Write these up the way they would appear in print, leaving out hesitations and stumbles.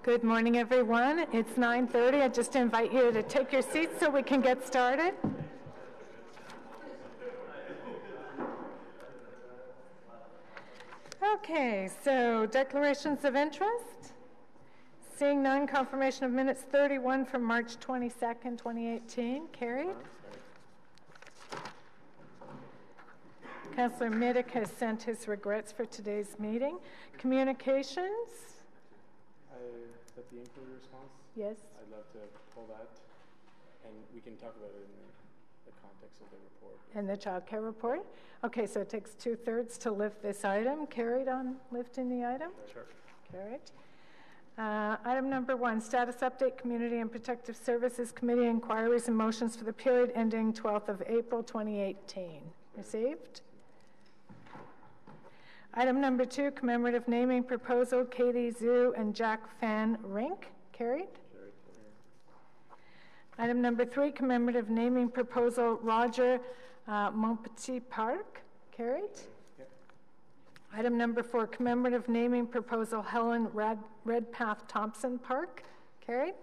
Good morning, everyone. It's 9:30. I just invite you to take your seats so we can get started. Okay, so declarations of interest. Seeing none, confirmation of minutes 31 from March 22nd, 2018. Carried. Councillor Middick has sent his regrets for today's meeting. Communications. That the inquiry response? Yes. I'd love to pull that, and we can talk about it in the context of the report. And the child care report? Okay, so it takes 2/3 to lift this item. Carried on lifting the item? Sure. Carried. Item number 1, status update, Community and Protective Services Committee inquiries and motions for the period ending 12th of April 2018. Received? Item number 2, commemorative naming proposal, Katie Zhu and Jack Van Rink. Carried. Item number 3, commemorative naming proposal, Roger Montpetit Park. Carried. Yep. Item number 4, commemorative naming proposal, Helen Redpath Thompson Park. Carried.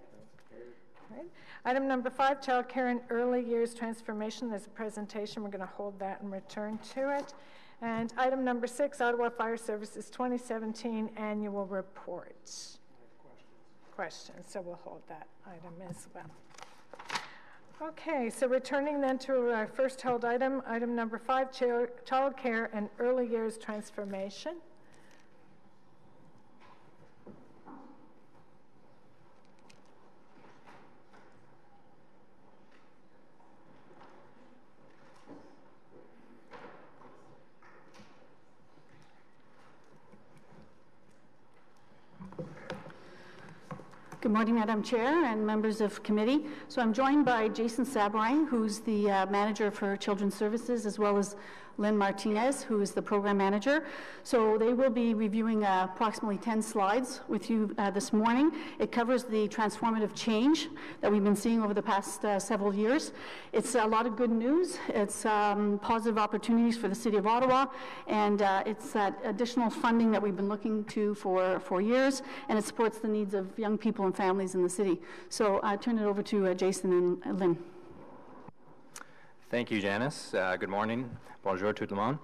Carried. Item number 5, child care and early years transformation. There's a presentation. We're going to hold that and return to it. And item number 6, Ottawa Fire Services 2017 annual report. Questions, so we'll hold that item as well. Okay, so returning then to our first held item, item number 5, child care and early years transformation. Good morning, Madam Chair and members of committee. So I'm joined by Jason Sabourin, who's the manager for Children's Services, as well as Lynn Martinez, who is the program manager. So they will be reviewing approximately 10 slides with you this morning. It covers the transformative change that we've been seeing over the past several years. It's a lot of good news. It's positive opportunities for the City of Ottawa, and it's additional funding that we've been looking to for years, and it supports the needs of young people and families in the city. So I turn it over to Jason and Lynn. Thank you, Janice. Good morning. Bonjour tout le monde.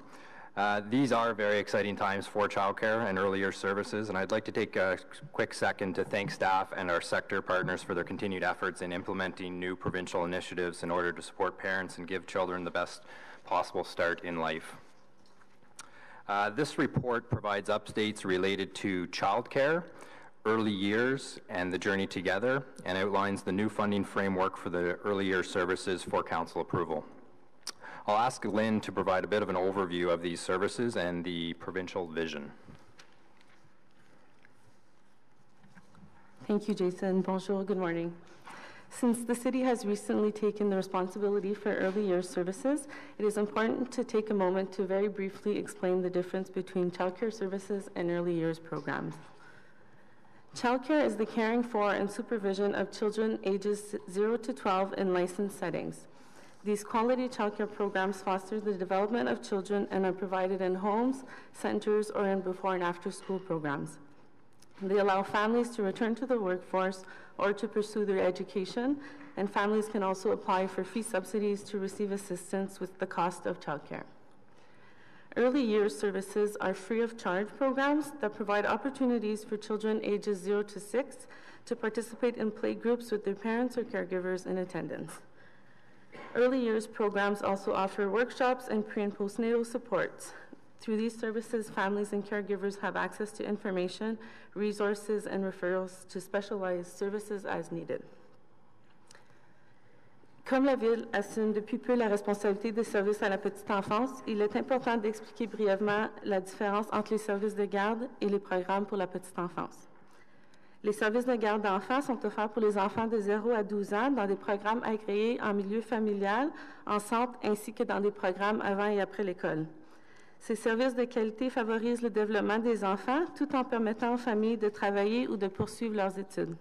These are very exciting times for childcare and early years services, and I'd like to take a quick second to thank staff and our sector partners for their continued efforts in implementing new provincial initiatives in order to support parents and give children the best possible start in life. This report provides updates related to childcare, early years, and the journey together, and outlines the new funding framework for the early years services for council approval. I'll ask Lynn to provide a bit of an overview of these services and the provincial vision. Thank you, Jason. Bonjour, good morning. Since the city has recently taken the responsibility for early years services, it is important to take a moment to very briefly explain the difference between childcare services and early years programs. Childcare is the caring for and supervision of children ages 0 to 12 in licensed settings. These quality childcare programs foster the development of children and are provided in homes, centers, or in before and after school programs. They allow families to return to the workforce or to pursue their education, and families can also apply for fee subsidies to receive assistance with the cost of childcare. Early years services are free of charge programs that provide opportunities for children ages 0 to 6 to participate in play groups with their parents or caregivers in attendance. Early years programs also offer workshops and pre- and postnatal supports. Through these services, families and caregivers have access to information, resources, and referrals to specialized services as needed. Comme la Ville assume depuis peu la responsabilité des services à la petite enfance, il est important d'expliquer brièvement la différence entre les services de garde et les programmes pour la petite enfance. Les services de garde d'enfants sont offerts pour les enfants de 0 à 12 ans dans des programmes agréés en milieu familial, en centre, ainsi que dans des programmes avant et après l'école. Ces services de qualité favorisent le développement des enfants tout en permettant aux familles de travailler ou de poursuivre leurs études.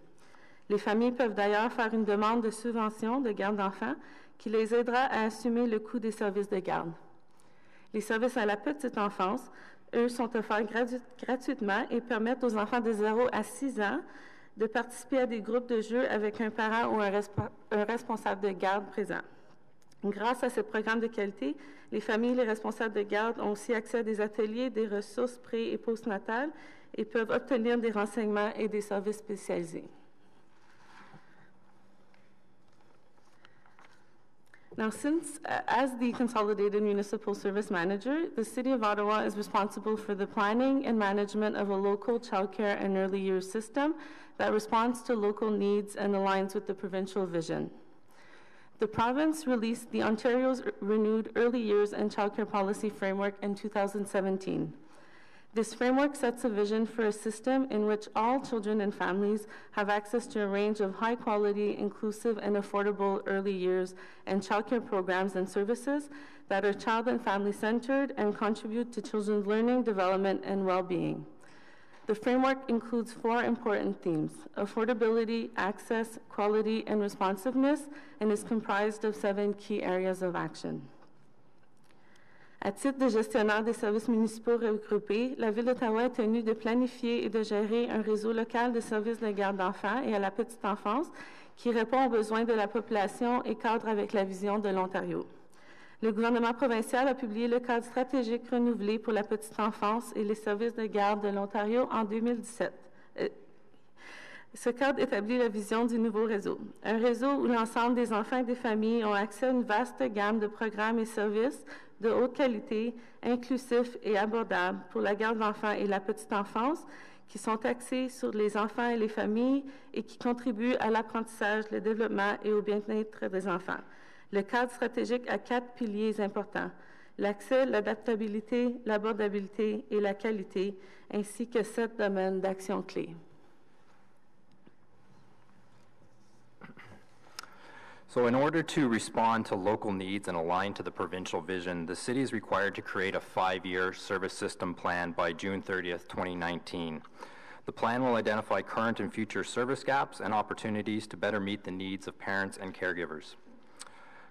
Les familles peuvent d'ailleurs faire une demande de subvention de garde d'enfants qui les aidera à assumer le coût des services de garde. Les services à la petite enfance, eux, sont offerts gratuitement et permettent aux enfants de 0 à 6 ans de participer à des groupes de jeu avec un parent ou un responsable de garde présent. Grâce à ce programme de qualité, les familles et les responsables de garde ont aussi accès à des ateliers, des ressources pré- et postnatales et peuvent obtenir des renseignements et des services spécialisés. Now, since, as the Consolidated Municipal Service Manager, the City of Ottawa is responsible for the planning and management of a local childcare and early years system that responds to local needs and aligns with the provincial vision. The province released the Ontario's renewed Early Years and Childcare Policy Framework in 2017. This framework sets a vision for a system in which all children and families have access to a range of high-quality, inclusive, and affordable early years and childcare programs and services that are child and family-centered and contribute to children's learning, development, and well-being. The framework includes 4 important themes: affordability, access, quality, and responsiveness, and is comprised of 7 key areas of action. À titre de gestionnaire des services municipaux regroupés, la Ville d'Ottawa est tenue de planifier et de gérer un réseau local de services de garde d'enfants et à la petite enfance qui répond aux besoins de la population et cadre avec la vision de l'Ontario. Le gouvernement provincial a publié le cadre stratégique renouvelé pour la petite enfance et les services de garde de l'Ontario en 2017. Ce cadre établit la vision du nouveau réseau. Un réseau où l'ensemble des enfants et des familles ont accès à une vaste gamme de programmes et services de haute qualité, inclusifs et abordables pour la garde d'enfants et la petite enfance, qui sont axés sur les enfants et les familles et qui contribuent à l'apprentissage, le développement et au bien-être des enfants. Le cadre stratégique a 4 piliers importants: l'accès, l'adaptabilité, l'abordabilité et la qualité, ainsi que 7 domaines d'action clés. So in order to respond to local needs and align to the provincial vision, the city is required to create a 5-year service system plan by June 30th, 2019. The plan will identify current and future service gaps and opportunities to better meet the needs of parents and caregivers.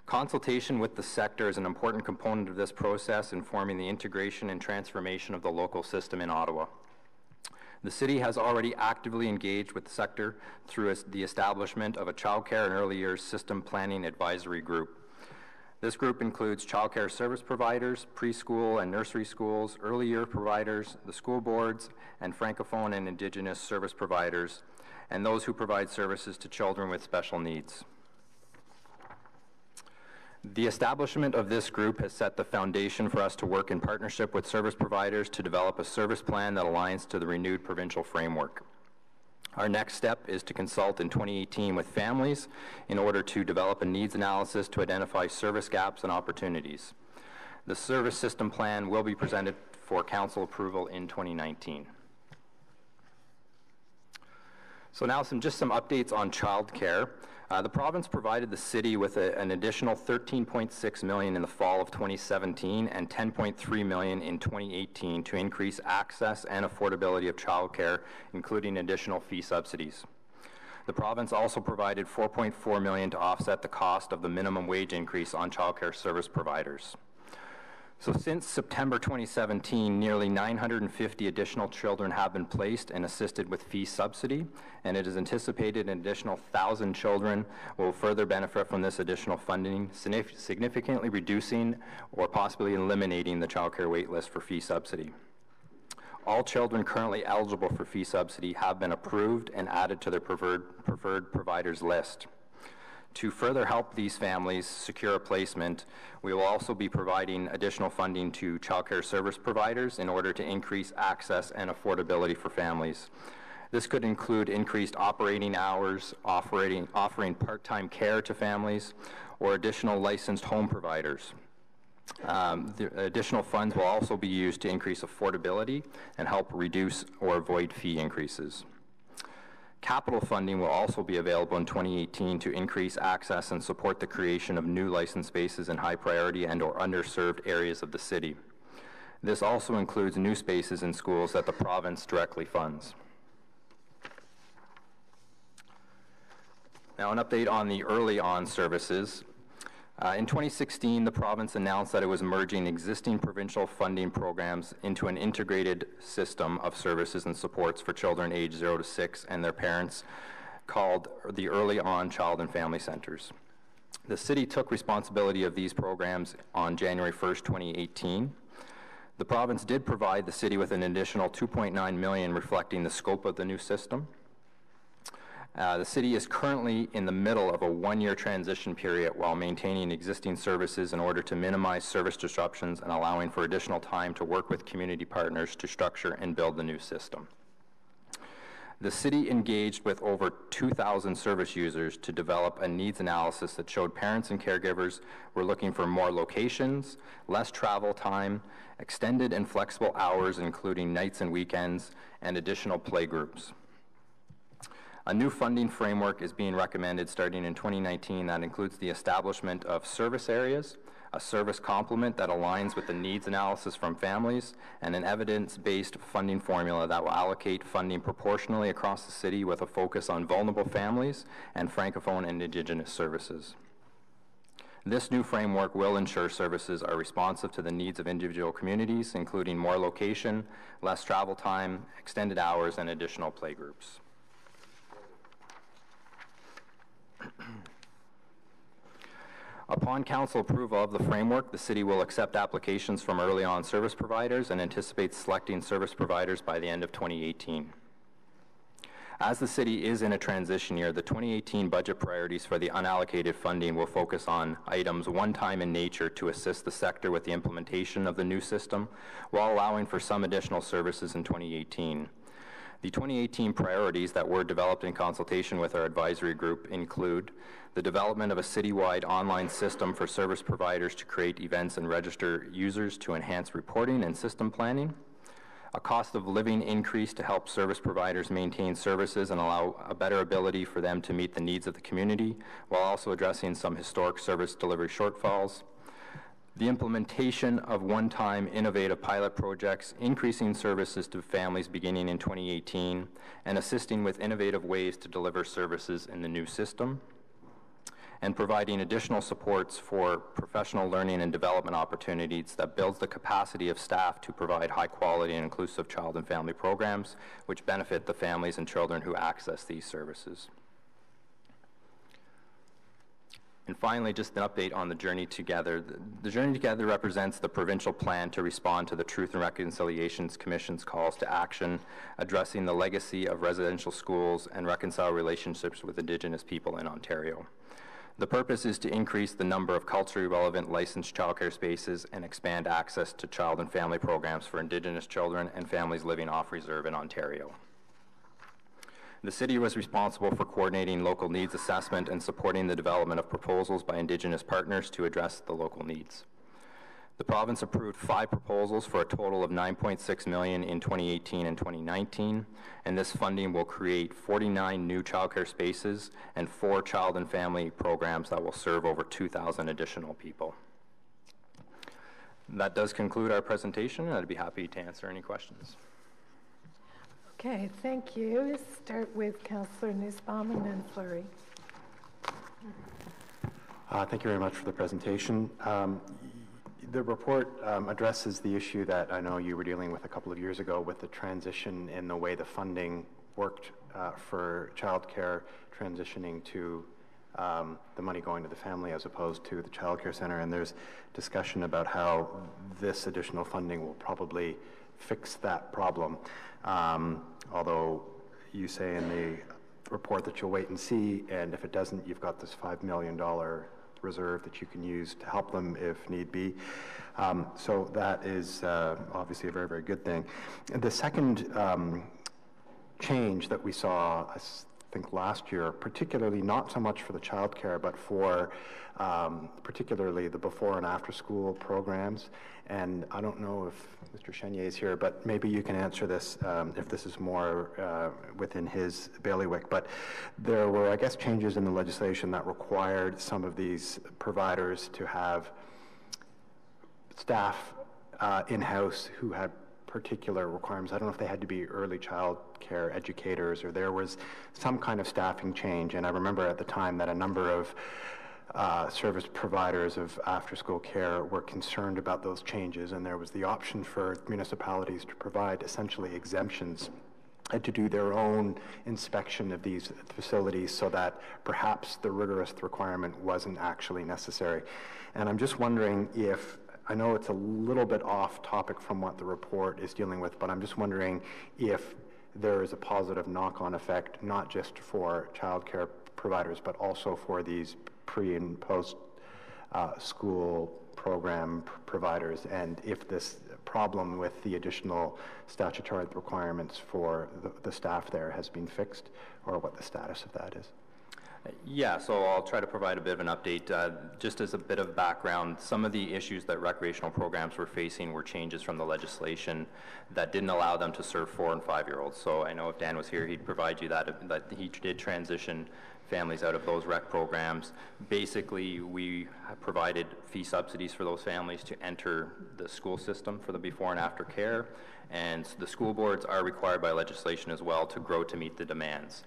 Consultation with the sector is an important component of this process, informing the integration and transformation of the local system in Ottawa. The city has already actively engaged with the sector through the establishment of a childcare and early years system planning advisory group. This group includes childcare service providers, preschool and nursery schools, early year providers, the school boards, and Francophone and Indigenous service providers, and those who provide services to children with special needs. The establishment of this group has set the foundation for us to work in partnership with service providers to develop a service plan that aligns to the renewed provincial framework. Our next step is to consult in 2018 with families in order to develop a needs analysis to identify service gaps and opportunities. The service system plan will be presented for council approval in 2019. So now just some updates on childcare. The province provided the city with an additional $13.6 million in the fall of 2017 and $10.3 million in 2018 to increase access and affordability of childcare, including additional fee subsidies. The province also provided $4.4 million to offset the cost of the minimum wage increase on childcare service providers. So since September 2017, nearly 950 additional children have been placed and assisted with fee subsidy, and it is anticipated an additional 1,000 children will further benefit from this additional funding, significantly reducing or possibly eliminating the childcare wait list for fee subsidy. All children currently eligible for fee subsidy have been approved and added to their preferred providers list. To further help these families secure a placement, we will also be providing additional funding to childcare service providers in order to increase access and affordability for families. This could include increased operating hours, offering part-time care to families, or additional licensed home providers. The additional funds will also be used to increase affordability and help reduce or avoid fee increases. Capital funding will also be available in 2018 to increase access and support the creation of new licensed spaces in high priority and or underserved areas of the city. This also includes new spaces in schools that the province directly funds. Now an update on the early on services. In 2016, the province announced that it was merging existing provincial funding programs into an integrated system of services and supports for children aged 0 to 6 and their parents, called the Early On Child and Family Centers. The city took responsibility of these programs on January 1st, 2018. The province did provide the city with an additional $2.9 million reflecting the scope of the new system. The city is currently in the middle of a one-year transition period while maintaining existing services in order to minimize service disruptions and allowing for additional time to work with community partners to structure and build the new system. The city engaged with over 2,000 service users to develop a needs analysis that showed parents and caregivers were looking for more locations, less travel time, extended and flexible hours including nights and weekends, and additional play groups. A new funding framework is being recommended starting in 2019 that includes the establishment of service areas, a service complement that aligns with the needs analysis from families, and an evidence-based funding formula that will allocate funding proportionally across the city with a focus on vulnerable families and Francophone and Indigenous services. This new framework will ensure services are responsive to the needs of individual communities, including more location, less travel time, extended hours, and additional playgroups. Upon council approval of the framework, the city will accept applications from early on service providers and anticipates selecting service providers by the end of 2018. As the city is in a transition year, the 2018 budget priorities for the unallocated funding will focus on items one-time in nature to assist the sector with the implementation of the new system, while allowing for some additional services in 2018. The 2018 priorities that were developed in consultation with our advisory group include the development of a citywide online system for service providers to create events and register users to enhance reporting and system planning, a cost of living increase to help service providers maintain services and allow a better ability for them to meet the needs of the community, while also addressing some historic service delivery shortfalls, the implementation of one-time innovative pilot projects, increasing services to families beginning in 2018, and assisting with innovative ways to deliver services in the new system, and providing additional supports for professional learning and development opportunities that builds the capacity of staff to provide high quality and inclusive child and family programs, which benefit the families and children who access these services. And finally, just an update on the Journey Together. The Journey Together represents the provincial plan to respond to the Truth and Reconciliation Commission's calls to action, addressing the legacy of residential schools and reconcile relationships with Indigenous people in Ontario. The purpose is to increase the number of culturally relevant licensed childcare spaces and expand access to child and family programs for Indigenous children and families living off reserve in Ontario. The city was responsible for coordinating local needs assessment and supporting the development of proposals by Indigenous partners to address the local needs. The province approved 5 proposals for a total of $9.6 million in 2018 and 2019, and this funding will create 49 new childcare spaces and 4 child and family programs that will serve over 2,000 additional people. That does conclude our presentation, and I'd be happy to answer any questions. Okay, thank you. Start with Councillor Nussbaum and then Fleury. Thank you very much for the presentation. The report addresses the issue that I know you were dealing with a couple of years ago with the transition in the way the funding worked for childcare, transitioning to the money going to the family as opposed to the childcare center. And there's discussion about how this additional funding will probably fix that problem. Although you say in the report that you'll wait and see, and if it doesn't, you've got this $5 million reserve that you can use to help them if need be. So that is obviously a very, very good thing. And the second change that we saw, I think last year, particularly not so much for the childcare, but for particularly the before and after school programs. And I don't know if Mr. Chenier is here, but maybe you can answer this if this is more within his bailiwick. But there were, I guess, changes in the legislation that required some of these providers to have staff in-house who had particular requirements. I don't know if they had to be early child care educators or there was some kind of staffing change. And I remember at the time that a number of service providers of after-school care were concerned about those changes, and there was the option for municipalities to provide essentially exemptions and to do their own inspection of these facilities so that perhaps the rigorous requirement wasn't actually necessary. And I'm just wondering if, I know it's a little bit off topic from what the report is dealing with, but I'm just wondering if there is a positive knock-on effect, not just for childcare providers, but also for these pre and post school program providers, and if this problem with the additional statutory requirements for the staff there has been fixed, or what the status of that is. Yeah, so I'll try to provide a bit of an update. Just as a bit of background, some of the issues that recreational programs were facing were changes from the legislation that didn't allow them to serve 4- and 5-year-olds. So I know if Dan was here, he'd provide you that he did transition families out of those rec programs. Basically, we provided fee subsidies for those families to enter the school system for the before and after care, and the school boards are required by legislation as well to grow to meet the demands.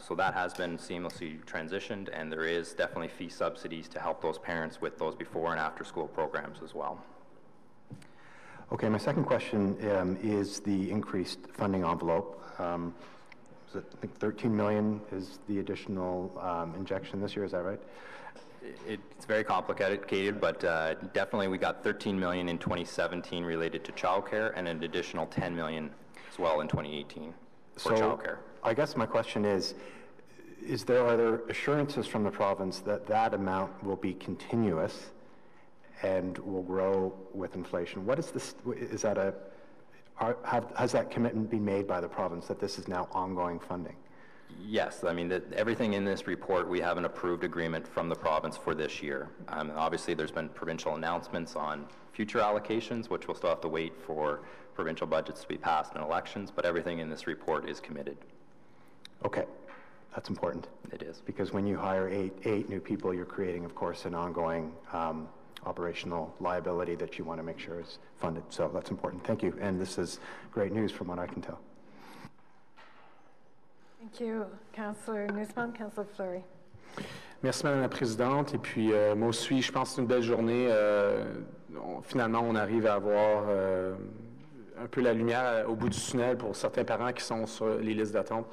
So that has been seamlessly transitioned, and there is definitely fee subsidies to help those parents with those before and after school programs as well. Okay, my second question is the increased funding envelope. I think 13 million is the additional injection this year, is that right? It's very complicated, but definitely we got 13 million in 2017 related to childcare, and an additional 10 million as well in 2018 for childcare. I guess my question is are there assurances from the province that that amount will be continuous and will grow with inflation? What is this? Is that has that commitment been made by the province that this is now ongoing funding? Yes, I mean, everything in this report, we have an approved agreement from the province for this year. Obviously, there's been provincial announcements on future allocations, which we'll still have to wait for provincial budgets to be passed in elections, but everything in this report is committed. Okay, that's important. It is. Because when you hire eight new people, you're creating, of course, an ongoing operational liability that you want to make sure is funded. So that's important. Thank you. And this is great news from what I can tell. Thank you, Councillor Nussbaum. Councillor Fleury. Merci, Madame la Présidente. Et puis, moi aussi, je pense que c'est une belle journée. Finalement, on arrive à avoir un peu la lumière au bout du tunnel pour certains parents qui sont sur les listes d'attente.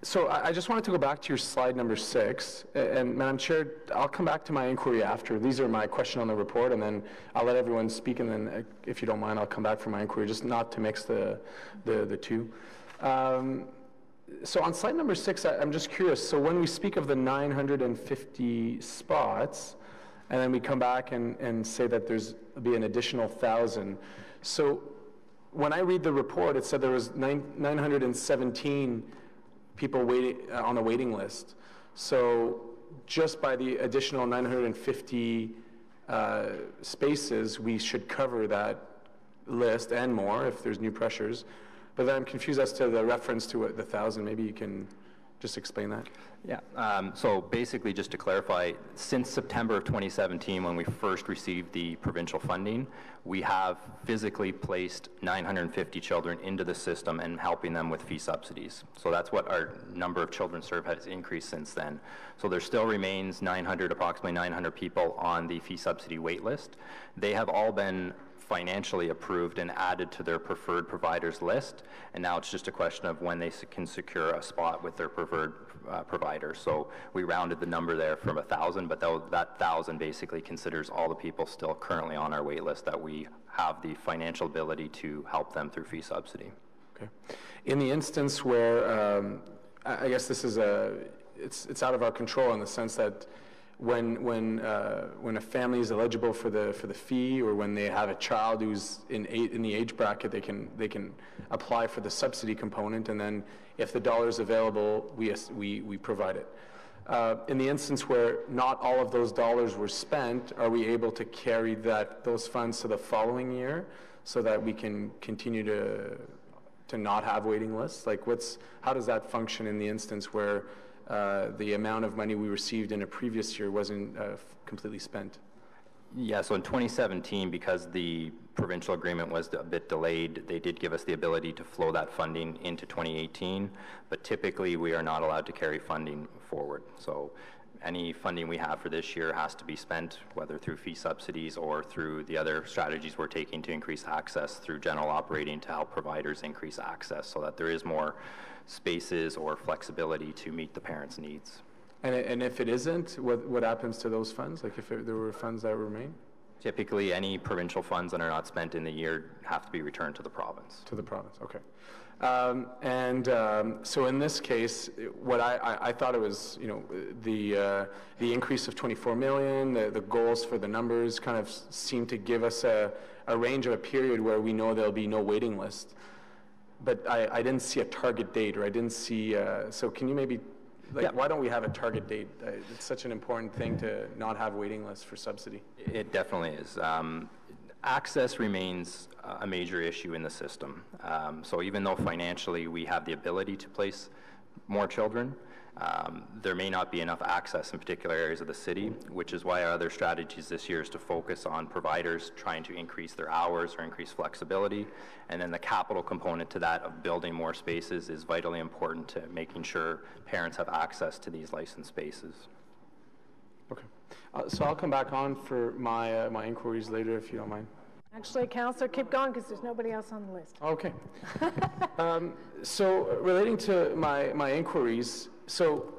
So I just wanted to go back to your slide number 6, and Madam Chair, I'll come back to my inquiry after. These are my question on the report, and then I'll let everyone speak, and then if you don't mind, I'll come back for my inquiry, just not to mix the two. So on slide number 6, I'm just curious, so when we speak of the 950 spots, and then we come back and say that there's be an additional 1,000, so when I read the report, it said there was 917 people waiting on the waiting list. So just by the additional 950 spaces, we should cover that list and more if there's new pressures. But then I'm confused as to the reference to the 1,000. Maybe you can just explain that. Yeah, so basically just to clarify, since September of 2017 when we first received the provincial funding, we have physically placed 950 children into the system and helping them with fee subsidies. So that's what our number of children served has increased since then. So there still remains approximately 900 people on the fee subsidy wait list. They have all been financially approved and added to their preferred providers list, and now it's just a question of when they can secure a spot with their preferred provider. So we rounded the number there from 1,000, but that 1,000 basically considers all the people still currently on our wait list that we have the financial ability to help them through fee subsidy. Okay. In the instance where I guess this is it's out of our control in the sense that when a family is eligible for the fee, or when they have a child who's in the age bracket, they can apply for the subsidy component, and then if the dollar is available, we provide it. In the instance where not all of those dollars were spent, are we able to carry those funds to the following year so that we can continue to not have waiting lists? Like how does that function in the instance where the amount of money we received in a previous year wasn't completely spent? Yeah, so in 2017, because the provincial agreement was a bit delayed, they did give us the ability to flow that funding into 2018, but typically we are not allowed to carry funding forward. So any funding we have for this year has to be spent, whether through fee subsidies or through the other strategies we're taking to increase access through general operating to help providers increase access so that there is more spaces or flexibility to meet the parents' needs. And if it isn't, what happens to those funds? Like if there were funds that remain? Typically, any provincial funds that are not spent in the year have to be returned to the province. To the province, okay. So in this case, what I thought it was, you know, the increase of 24 million, the goals for the numbers kind of seem to give us a range of a period where we know there'll be no waiting list. But I didn't see a target date, or I didn't see, so can you maybe, like, yeah. Why don't we have a target date? It's such an important thing to not have waiting lists for subsidy. It definitely is. Access remains a major issue in the system. So even though financially we have the ability to place more children, there may not be enough access in particular areas of the city, which is why our other strategies this year is to focus on providers trying to increase their hours or increase flexibility. And then the capital component to that of building more spaces is vitally important to making sure parents have access to these licensed spaces. Okay. So I'll come back on for my, my inquiries later if you don't mind. Actually, Councillor, keep going because there's nobody else on the list. Okay. So relating to my inquiries, so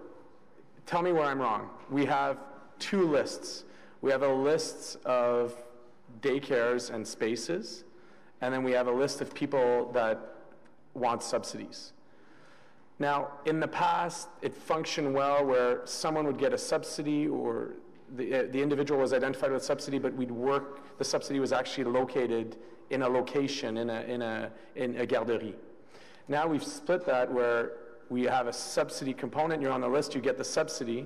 tell me where I'm wrong. We have two lists. We have a list of daycares and spaces, and then we have a list of people that want subsidies. Now, in the past, it functioned well where someone would get a subsidy, or the individual was identified with subsidy, but the subsidy was actually located in a location, in a garderie. Now we've split that where we have a subsidy component, you're on the list, you get the subsidy,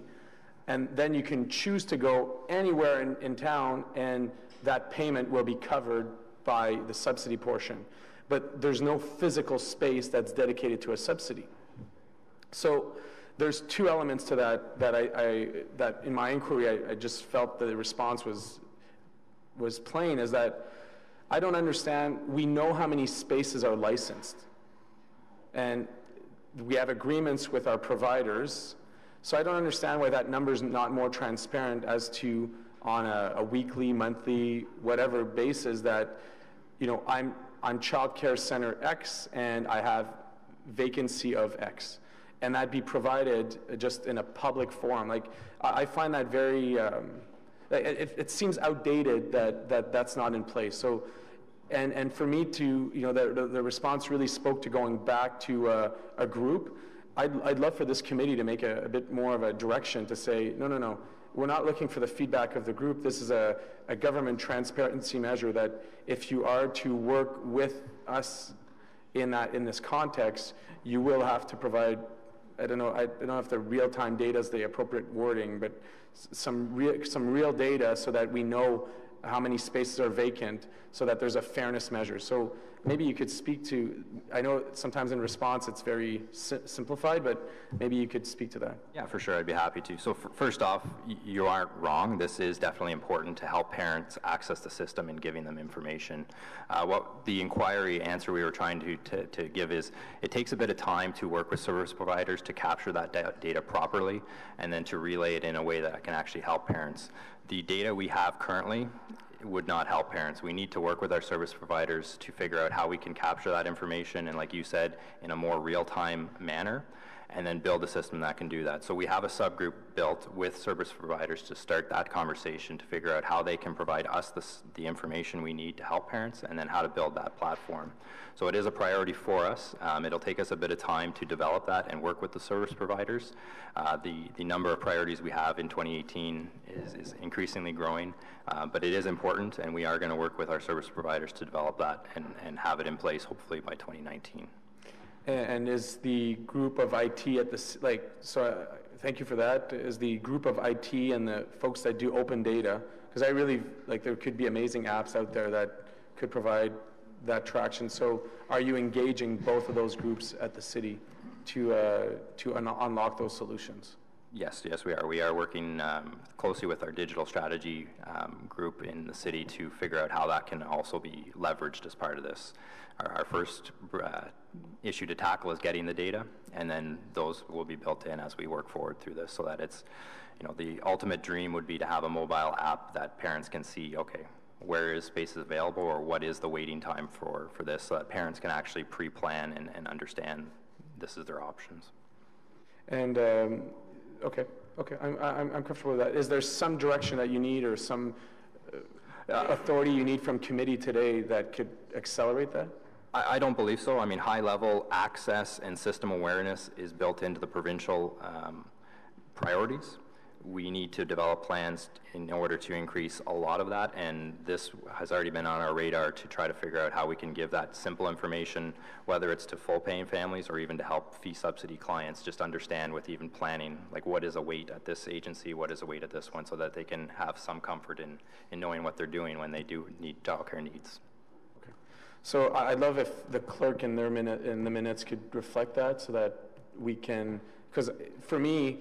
and then you can choose to go anywhere in town, and that payment will be covered by the subsidy portion. But there's no physical space that's dedicated to a subsidy. So there's two elements to that in my inquiry I just felt the response was plain, is that I don't understand. We know how many spaces are licensed, and we have agreements with our providers, so I don't understand why that number is not more transparent as to on a weekly, monthly, whatever basis that, you know, I'm Child Care Center X and I have vacancy of X. And that be provided just in a public forum. Like, I find that very, it seems outdated that that's not in place. So, and for me to, you know, the response really spoke to going back to a group. I'd love for this committee to make a bit more of a direction to say, no, we're not looking for the feedback of the group. This is a government transparency measure that if you are to work with us in this context, you will have to provide, I don't know if the real-time data is the appropriate wording, but some real data so that we know how many spaces are vacant, so that there's a fairness measure. So maybe you could speak to, I know sometimes in response it's very simplified, but maybe you could speak to that. Yeah, for sure, I'd be happy to. So first off, you aren't wrong. This is definitely important to help parents access the system and giving them information. What the inquiry answer we were trying to give is, it takes a bit of time to work with service providers to capture that data properly, and then to relay it in a way that can actually help parents. The data we have currently would not help parents. We need to work with our service providers to figure out how we can capture that information, and like you said, in a more real-time manner, and then build a system that can do that. So we have a subgroup built with service providers to start that conversation, to figure out how they can provide us the information we need to help parents, and then how to build that platform. So it is a priority for us. It'll take us a bit of time to develop that and work with the service providers. The number of priorities we have in 2018 is increasingly growing, but it is important, and we are going to work with our service providers to develop that and have it in place hopefully by 2019. And is the group of IT at this, thank you for that, is the group of IT and the folks that do open data, because I really, there could be amazing apps out there that could provide that traction. So are you engaging both of those groups at the city to unlock those solutions? Yes, we are. We are working closely with our digital strategy group in the city to figure out how that can also be leveraged as part of this. Our first issue to tackle is getting the data, and then those will be built in as we work forward through this, so that it's, the ultimate dream would be to have a mobile app that parents can see, okay, where is spaces available, or what is the waiting time for this, so that parents can actually pre-plan and understand this is their options. And okay, I'm comfortable with that. Is there some direction that you need, or some authority you need from committee today that could accelerate that? I don't believe so. I mean, high-level access and system awareness is built into the provincial priorities. We need to develop plans in order to increase a lot of that, and this has already been on our radar to try to figure out how we can give that simple information, whether it's to full-paying families or even to help fee subsidy clients just understand with even planning, like what is a wait at this agency, what is a wait at this one, so that they can have some comfort in knowing what they're doing when they do need childcare needs. Okay. So I'd love if the clerk in the minutes could reflect that, so that we can, because for me,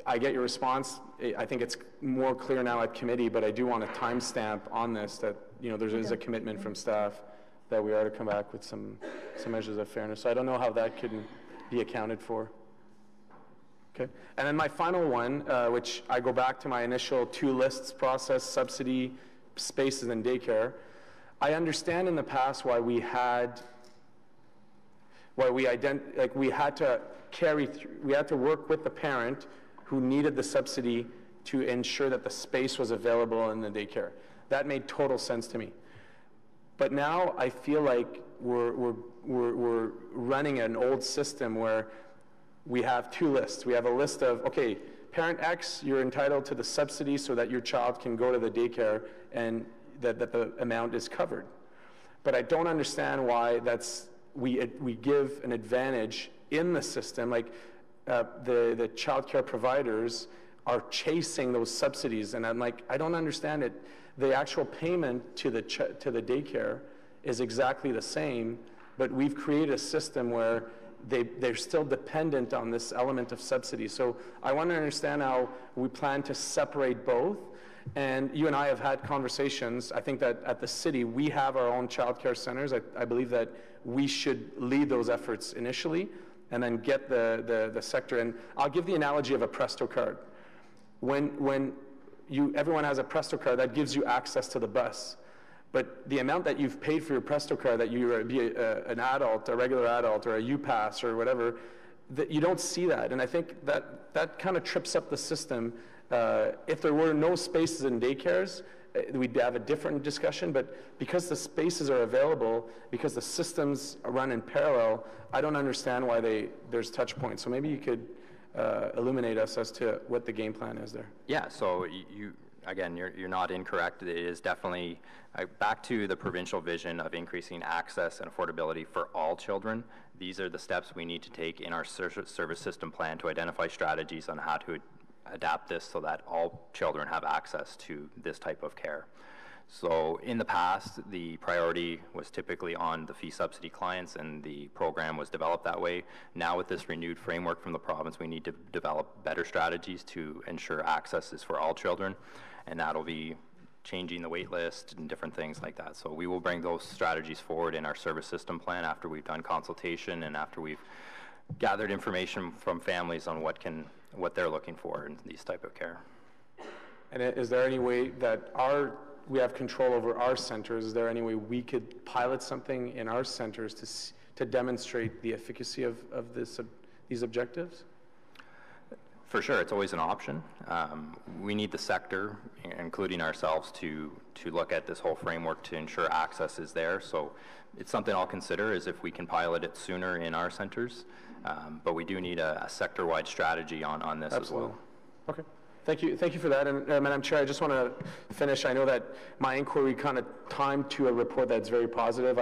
I get your response. I think it's more clear now at committee, but I do want a timestamp on this, that there is a commitment from staff that we are to come back with some measures of fairness. So I don't know how that can be accounted for. Okay. And then my final one, which I go back to my initial 2 lists process, subsidy, spaces, and daycare. I understand in the past why we had to work with the parent who needed the subsidy to ensure that the space was available in the daycare. That made total sense to me. But now I feel like we're running an old system where we have 2 lists. We have a list of, okay, parent X, you're entitled to the subsidy so that your child can go to the daycare and that the amount is covered. But I don't understand why we give an advantage in the system, like the child care providers are chasing those subsidies, and I'm like, I don't understand it. The actual payment to the daycare is exactly the same, but we've created a system where they're still dependent on this element of subsidy. So I want to understand how we plan to separate both. And you and I have had conversations. I think that at the city, we have our own child care centers. I believe that we should lead those efforts initially, and then get the sector. And I'll give the analogy of a Presto card. When everyone has a Presto card, that gives you access to the bus. But the amount that you've paid for your Presto card, that you be an adult, a regular adult, or a U-Pass or whatever, that you don't see that. And I think that kind of trips up the system. If there were no spaces in daycares, we'd have a different discussion, but because the spaces are available, because the systems run in parallel, I don't understand why there's touch points. So maybe you could illuminate us as to what the game plan is there. Yeah, so you're not incorrect. It is definitely back to the provincial vision of increasing access and affordability for all children. These are the steps we need to take in our service system plan to identify strategies on how to adapt this so that all children have access to this type of care. So in the past, the priority was typically on the fee subsidy clients, and the program was developed that way. Now with this renewed framework from the province, we need to develop better strategies to ensure access is for all children, and that'll be changing the wait list and different things like that. So we will bring those strategies forward in our service system plan after we've done consultation and after we've gathered information from families on what they're looking for in these type of care. And is there any way that we have control over our centers? Is there any way we could pilot something in our centers to demonstrate the efficacy of these objectives? For sure, it's always an option. We need the sector, including ourselves, to look at this whole framework to ensure access is there. So it's something I'll consider, is if we can pilot it sooner in our centers. But we do need a sector-wide strategy on this. Absolutely. As well. Okay. Thank you for that. And Madam Chair, I just want to finish. I know that my inquiry kind of timed to a report that's very positive.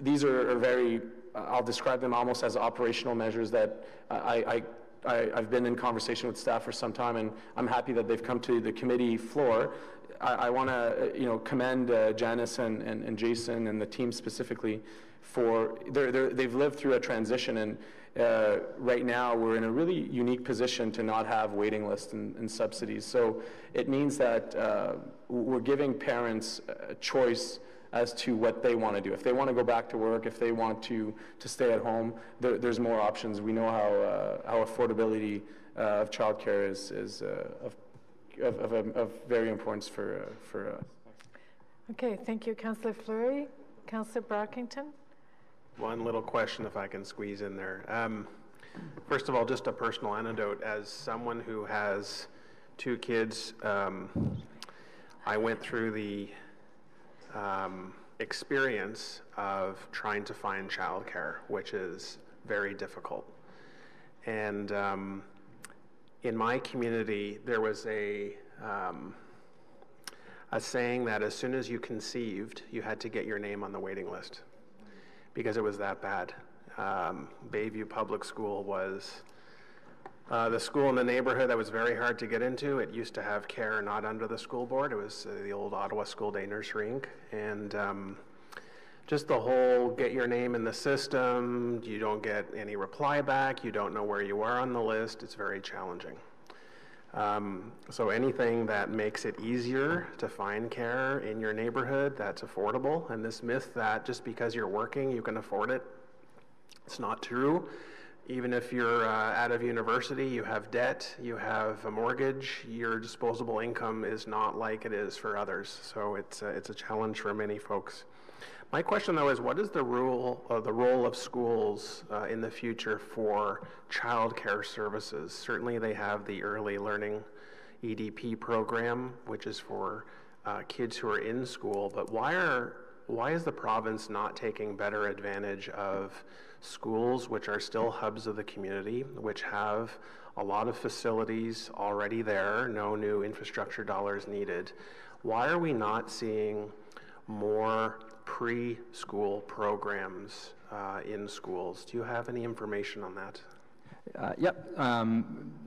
These are very, I'll describe them almost as operational measures that I've been in conversation with staff for some time, and I'm happy that they've come to the committee floor. I want to commend Janice and Jason and the team specifically for they've lived through a transition, and right now we're in a really unique position to not have waiting lists and subsidies. So it means that we're giving parents a choice as to what they want to do. If they want to go back to work, if they want to stay at home, there's more options. We know how affordability of childcare is of very importance for us. Okay, thank you, Councillor Fleury. Councillor Brockington? One little question, if I can squeeze in there. First of all, just a personal anecdote. As someone who has 2 kids, I went through the experience of trying to find childcare, which is very difficult. And in my community, there was a saying that as soon as you conceived, you had to get your name on the waiting list because it was that bad. Bayview Public School was the school in the neighborhood that was very hard to get into. It used to have care not under the school board. It was the old Ottawa School Day Nursery Inc. And just the whole get your name in the system, you don't get any reply back, you don't know where you are on the list, it's very challenging. So anything that makes it easier to find care in your neighborhood that's affordable, and this myth that just because you're working you can afford it, it's not true. Even if you're out of university, you have debt, you have a mortgage, your disposable income is not like it is for others. So it's a challenge for many folks. My question, though, is what is the role of schools in the future for childcare services? Certainly they have the Early Learning EDP program, which is for kids who are in school, but why is the province not taking better advantage of schools which are still hubs of the community, which have a lot of facilities already there, no new infrastructure dollars needed? Why are we not seeing more preschool programs in schools? Do you have any information on that? Yep.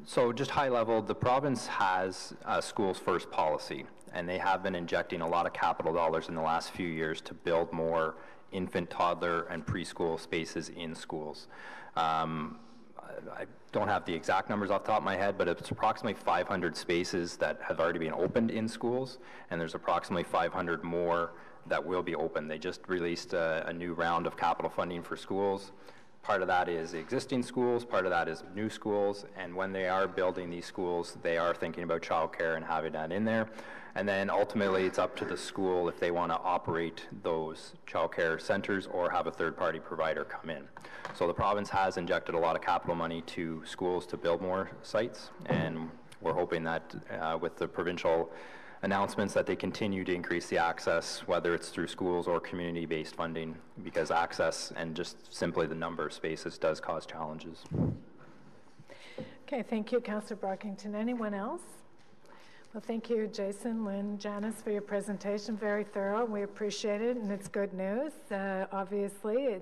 So just high level, the province has a schools first policy, and they have been injecting a lot of capital dollars in the last few years to build more infant, toddler, and preschool spaces in schools. I don't have the exact numbers off the top of my head, but it's approximately 500 spaces that have already been opened in schools, and there's approximately 500 more that will be open. They just released a new round of capital funding for schools. Part of that is existing schools, part of that is new schools, and when they are building these schools, they are thinking about childcare and having that in there. And then ultimately it's up to the school if they want to operate those childcare centers or have a third-party provider come in. So the province has injected a lot of capital money to schools to build more sites, and we're hoping that with the provincial announcements that they continue to increase the access, whether it's through schools or community-based funding, because access and just simply the number of spaces does cause challenges. Okay, thank you, Councillor Brockington. Anyone else? Well, thank you, Jason, Lynn, Janice, for your presentation. Very thorough. We appreciate it, and it's good news. Obviously,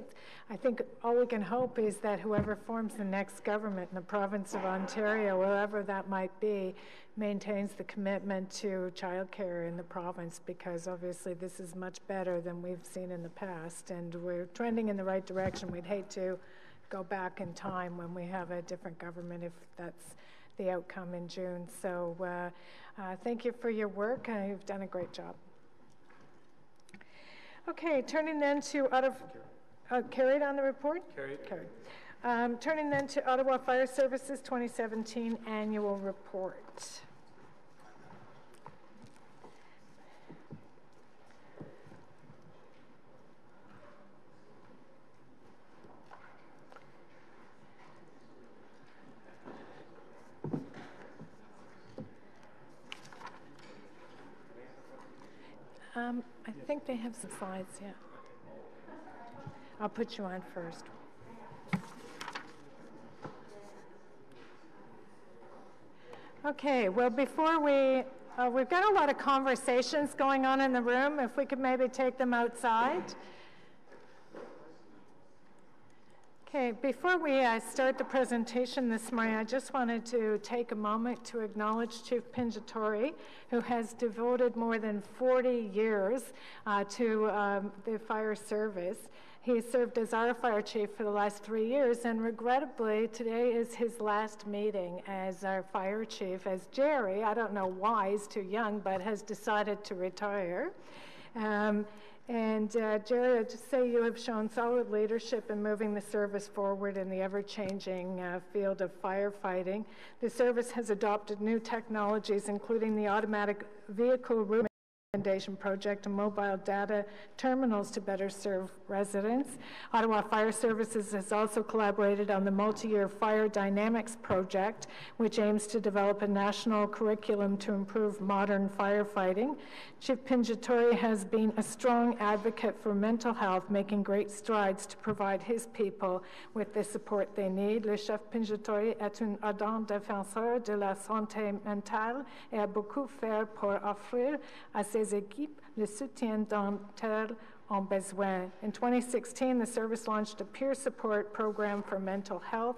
I think all we can hope is that whoever forms the next government in the province of Ontario, whoever that might be, maintains the commitment to childcare in the province, because obviously this is much better than we've seen in the past, and we're trending in the right direction. We'd hate to go back in time when we have a different government if that's the outcome in June. So thank you for your work. You've done a great job. Okay, turning then to carried on the report? Carried. Turning then to Ottawa Fire Services 2017 Annual Report. I think they have some slides, yeah. I'll put you on first. Okay, well, before we've got a lot of conversations going on in the room. If we could maybe take them outside. Okay, before we start the presentation this morning, I just wanted to take a moment to acknowledge Chief Pinjatori, who has devoted more than 40 years to the fire service. He served as our fire chief for the last 3 years, and regrettably, today is his last meeting as our fire chief, as Jerry, I don't know why, he's too young, but has decided to retire. Jerry, I'd just say you have shown solid leadership in moving the service forward in the ever-changing field of firefighting. The service has adopted new technologies, including the automatic vehicle route recommendation project and mobile data terminals to better serve residents. Ottawa Fire Services has also collaborated on the multi-year Fire Dynamics project, which aims to develop a national curriculum to improve modern firefighting. Chief Pinjatori has been a strong advocate for mental health, making great strides to provide his people with the support they need. Le chef Pinjatori est un ardent défenseur de la santé mentale et a beaucoup fait pour offrir à ses équipes le soutien dont elles ont besoin. In 2016, the service launched a peer support program for mental health.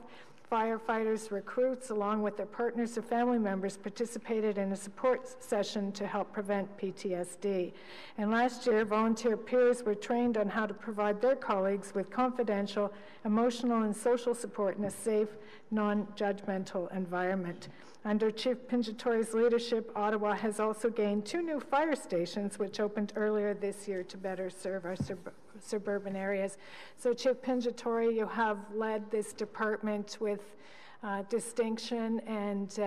Firefighters, recruits, along with their partners or family members, participated in a support session to help prevent PTSD. And last year, volunteer peers were trained on how to provide their colleagues with confidential, emotional, and social support in a safe, non-judgmental environment. Under Chief Pinjatori's leadership, Ottawa has also gained 2 new fire stations, which opened earlier this year to better serve our suburban areas. So Chief Pinjatori, you have led this department with distinction, and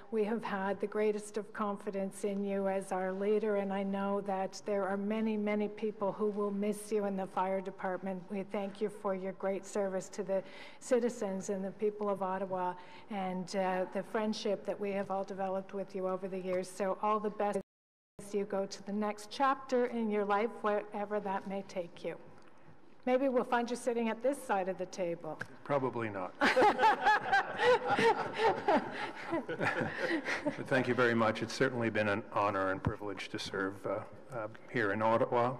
we have had the greatest of confidence in you as our leader, and I know that there are many, many people who will miss you in the fire department. We thank you for your great service to the citizens and the people of Ottawa, and the friendship that we have all developed with you over the years. So all the best as you go to the next chapter in your life, wherever that may take you. Maybe we'll find you sitting at this side of the table. Probably not. But thank you very much. It's certainly been an honor and privilege to serve here in Ottawa.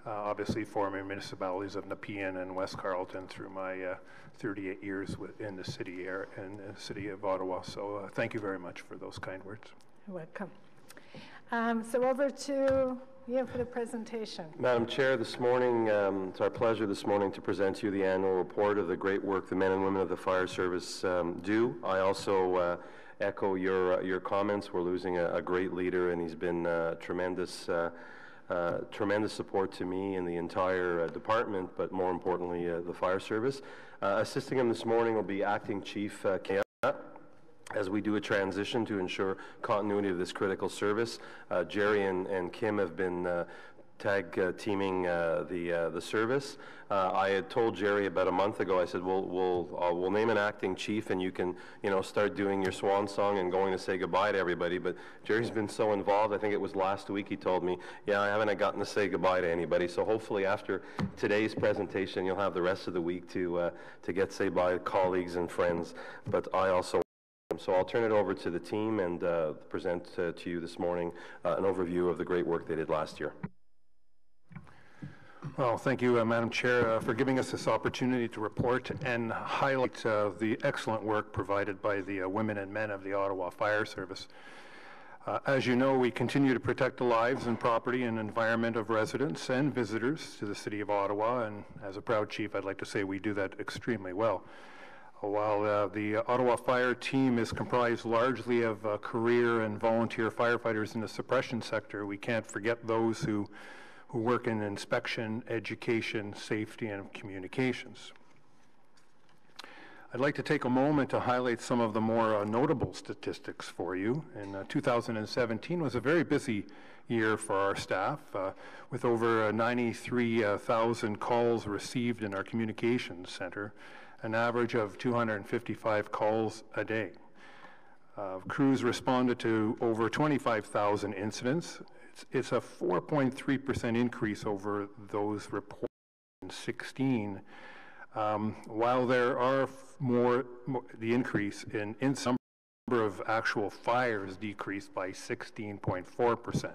Obviously, former municipalities of Nepean and West Carleton through my 38 years in the city city of Ottawa. So thank you very much for those kind words. You're welcome. So over to you for the presentation. Madam Chair, this morning, it's our pleasure this morning to present to you the annual report of the great work the men and women of the fire service do. I also echo your comments. We're losing a great leader, and he's been tremendous support to me and the entire department, but more importantly, the fire service. Assisting him this morning will be Acting Chief Kaya, as we do a transition to ensure continuity of this critical service. Jerry and Kim have been tag teaming the service. I had told Jerry about a month ago, I said, we'll name an acting chief, and you can, start doing your swan song and going to say goodbye to everybody. But Jerry's been so involved. I think it was last week he told me, yeah, I haven't gotten to say goodbye to anybody. So hopefully after today's presentation, you'll have the rest of the week to get to say bye to colleagues and friends. But I also So I'll turn it over to the team and present to you this morning an overview of the great work they did last year. Well, thank you, Madam Chair, for giving us this opportunity to report and highlight the excellent work provided by the women and men of the Ottawa Fire Service. As you know, we continue to protect the lives and property and environment of residents and visitors to the City of Ottawa, and as a proud chief, I'd like to say we do that extremely well. While the Ottawa Fire team is comprised largely of career and volunteer firefighters in the suppression sector, we can't forget those who work in inspection, education, safety, and communications. I'd like to take a moment to highlight some of the more notable statistics for you. And 2017 was a very busy year for our staff, with over 93,000 calls received in our communications center, an average of 255 calls a day. Crews responded to over 25,000 incidents. It's a 4.3% increase over those reported in 2016. While there are the increase in number of actual fires decreased by 16.4%.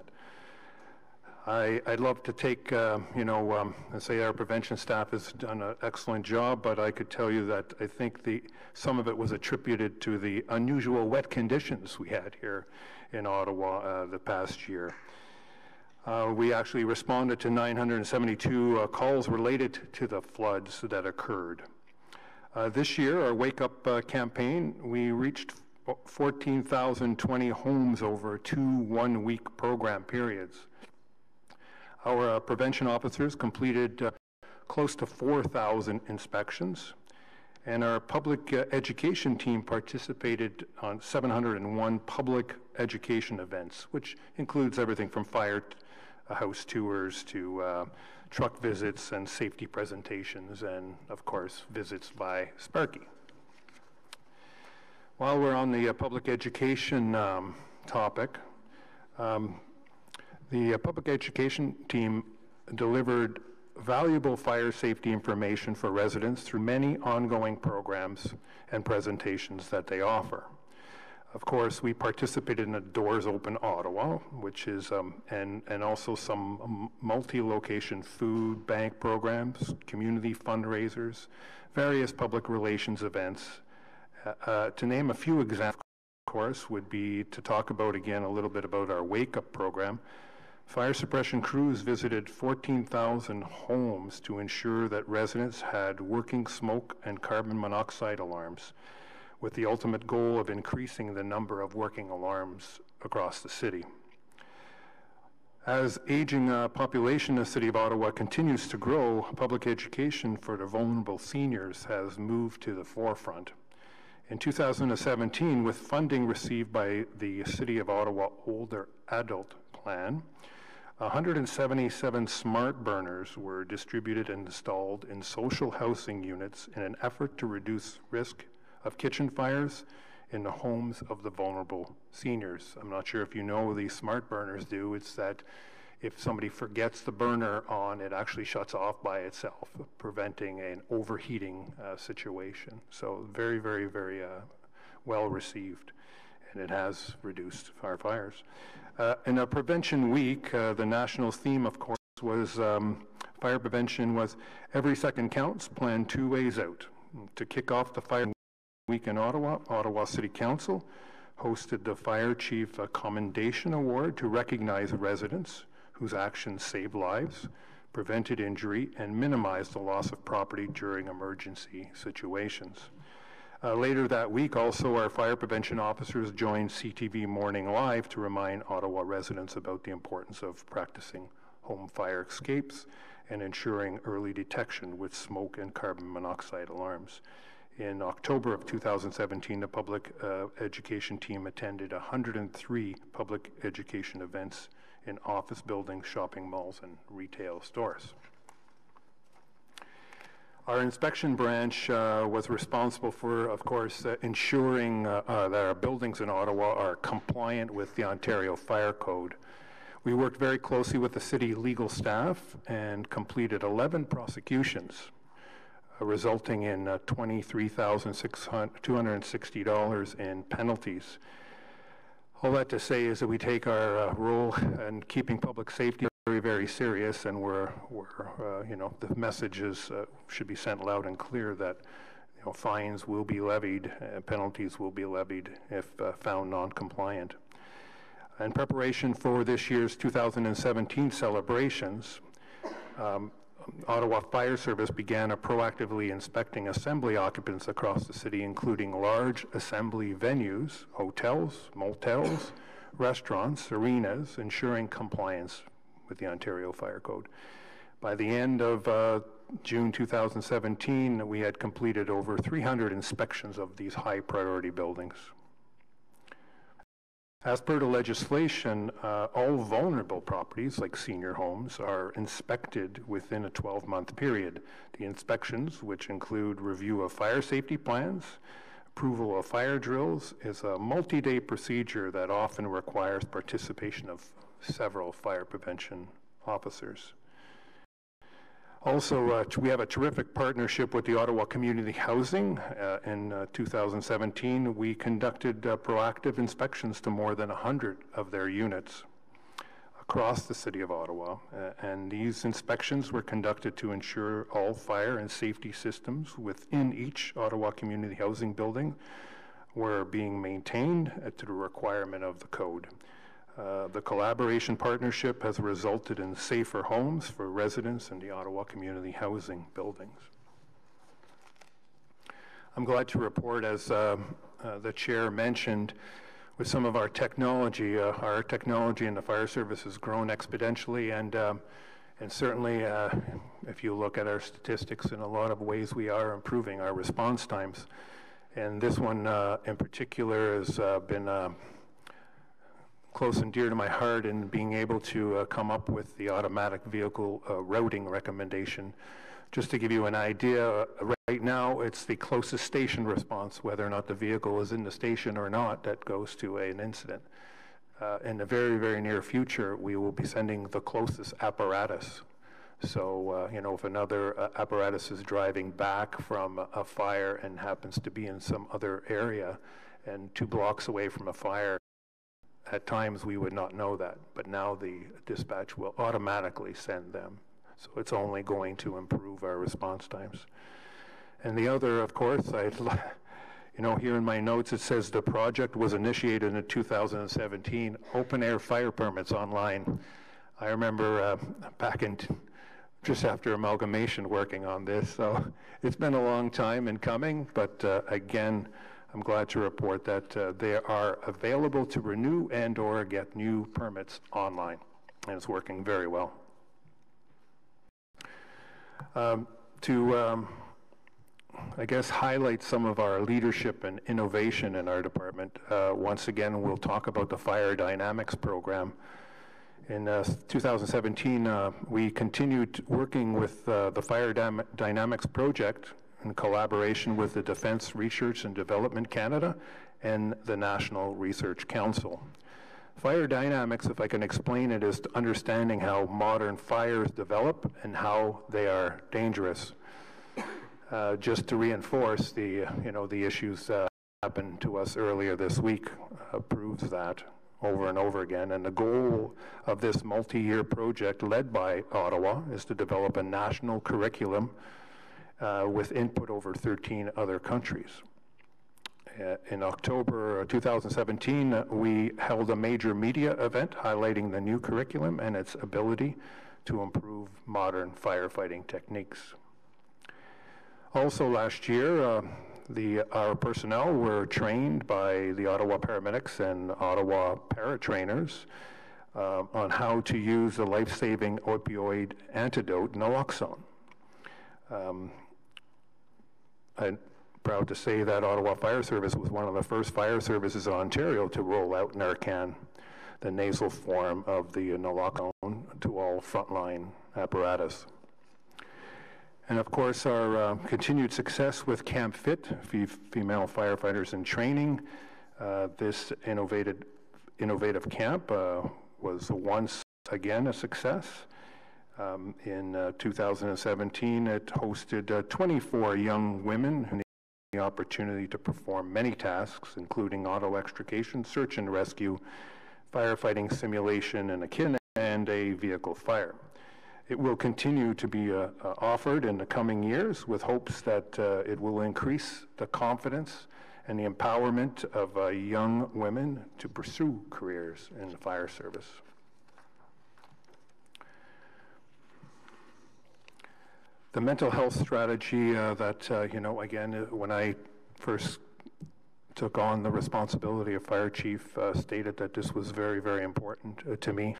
I'd love to take, and say our prevention staff has done an excellent job, but I could tell you that I think some of it was attributed to the unusual wet conditions we had here in Ottawa the past year. We actually responded to 972 calls related to the floods that occurred. This year, our Wake Up campaign, we reached 14,020 homes over 2 one-week program periods. Our prevention officers completed close to 4,000 inspections, and our public education team participated on 701 public education events, which includes everything from fire house tours to truck visits and safety presentations, and of course visits by Sparky. While we're on the public education topic, the public education team delivered valuable fire safety information for residents through many ongoing programs and presentations that they offer. Of course, we participated in a Doors Open Ottawa, which is, and also some multi-location food bank programs, community fundraisers, various public relations events. To name a few examples, of course, would be to talk about again a little bit about our Wake Up program. Fire suppression crews visited 14,000 homes to ensure that residents had working smoke and carbon monoxide alarms, with the ultimate goal of increasing the number of working alarms across the city. As aging population in the City of Ottawa continues to grow, public education for the vulnerable seniors has moved to the forefront. In 2017, with funding received by the City of Ottawa Older Adult Plan, 177 smart burners were distributed and installed in social housing units in an effort to reduce risk of kitchen fires in the homes of the vulnerable seniors. I'm not sure if you know what these smart burners do. It's that if somebody forgets the burner on, it actually shuts off by itself, preventing an overheating situation. So very, very, very well received, and it has reduced fires. In a prevention week, the national theme, of course, was fire prevention was every second counts, plan 2 ways out. To kick off the fire week in Ottawa, Ottawa City Council hosted the Fire Chief Commendation Award to recognize residents whose actions saved lives, prevented injury, and minimized the loss of property during emergency situations. Later that week, also, our fire prevention officers joined CTV Morning Live to remind Ottawa residents about the importance of practicing home fire escapes and ensuring early detection with smoke and carbon monoxide alarms. In October of 2017, the public education team attended 103 public education events in office buildings, shopping malls, and retail stores. Our inspection branch was responsible for, of course, ensuring that our buildings in Ottawa are compliant with the Ontario Fire Code. We worked very closely with the city legal staff and completed 11 prosecutions, resulting in $23,260 in penalties. All that to say is that we take our role in keeping public safety very, very serious, and the messages should be sent loud and clear that fines will be levied, penalties will be levied if found non-compliant. In preparation for this year's 2017 celebrations, Ottawa Fire Service began proactively inspecting assembly occupants across the city, including large assembly venues, hotels, motels, restaurants, arenas, ensuring compliance with the Ontario Fire Code. By the end of June 2017, we had completed over 300 inspections of these high priority buildings. As per the legislation, all vulnerable properties, like senior homes, are inspected within a 12-month period. The inspections, which include review of fire safety plans, approval of fire drills, is a multi-day procedure that often requires participation of several fire prevention officers. Also, we have a terrific partnership with the Ottawa Community Housing. In 2017, we conducted proactive inspections to more than 100 of their units across the City of Ottawa. And these inspections were conducted to ensure all fire and safety systems within each Ottawa Community Housing building were being maintained to the requirement of the code. The collaboration partnership has resulted in safer homes for residents in the Ottawa community housing buildings. I'm glad to report, as the chair mentioned, with some of our technology in the fire service has grown exponentially, and certainly if you look at our statistics, in a lot of ways we are improving our response times. And this one in particular has been close and dear to my heart in being able to come up with the automatic vehicle routing recommendation. Just to give you an idea, right now it's the closest station response, whether or not the vehicle is in the station or not, that goes to an incident. In the very, very near future, we will be sending the closest apparatus. So, you know, if another apparatus is driving back from a fire and happens to be in some other area and 2 blocks away from a fire, at times we would not know that, but now the dispatch will automatically send them. So it's only going to improve our response times. And the other, of course, you know, here in my notes it says the project was initiated in 2017, open air fire permits online. I remember back in just after amalgamation working on this, so it's been a long time in coming, but again, I'm glad to report that they are available to renew and or get new permits online, and it's working very well. I guess, highlight some of our leadership and innovation in our department, once again, we'll talk about the Fire Dynamics program. In 2017, we continued working with the Fire Dynamics project in collaboration with the Defense Research and Development Canada and the National Research Council. Fire dynamics, if I can explain it, is understanding how modern fires develop and how they are dangerous. Just to reinforce the issues that happened to us earlier this week, proves that over and over again. And the goal of this multi-year project led by Ottawa is to develop a national curriculum with input over 13 other countries. In October 2017, we held a major media event highlighting the new curriculum and its ability to improve modern firefighting techniques. Also last year, our personnel were trained by the Ottawa paramedics and Ottawa paratrainers on how to use the life-saving opioid antidote, naloxone. I'm proud to say that Ottawa Fire Service was one of the first fire services in Ontario to roll out Narcan, the nasal form of the naloxone, to all frontline apparatus. And of course, our continued success with Camp Fit, female firefighters in training. This innovative camp was once again a success. In 2017, it hosted 24 young women who needed the opportunity to perform many tasks, including auto extrication, search and rescue, firefighting simulation in a kin, and a vehicle fire. It will continue to be offered in the coming years with hopes that it will increase the confidence and the empowerment of young women to pursue careers in the fire service. The mental health strategy that, again, when I first took on the responsibility of fire chief, stated that this was very, very important to me.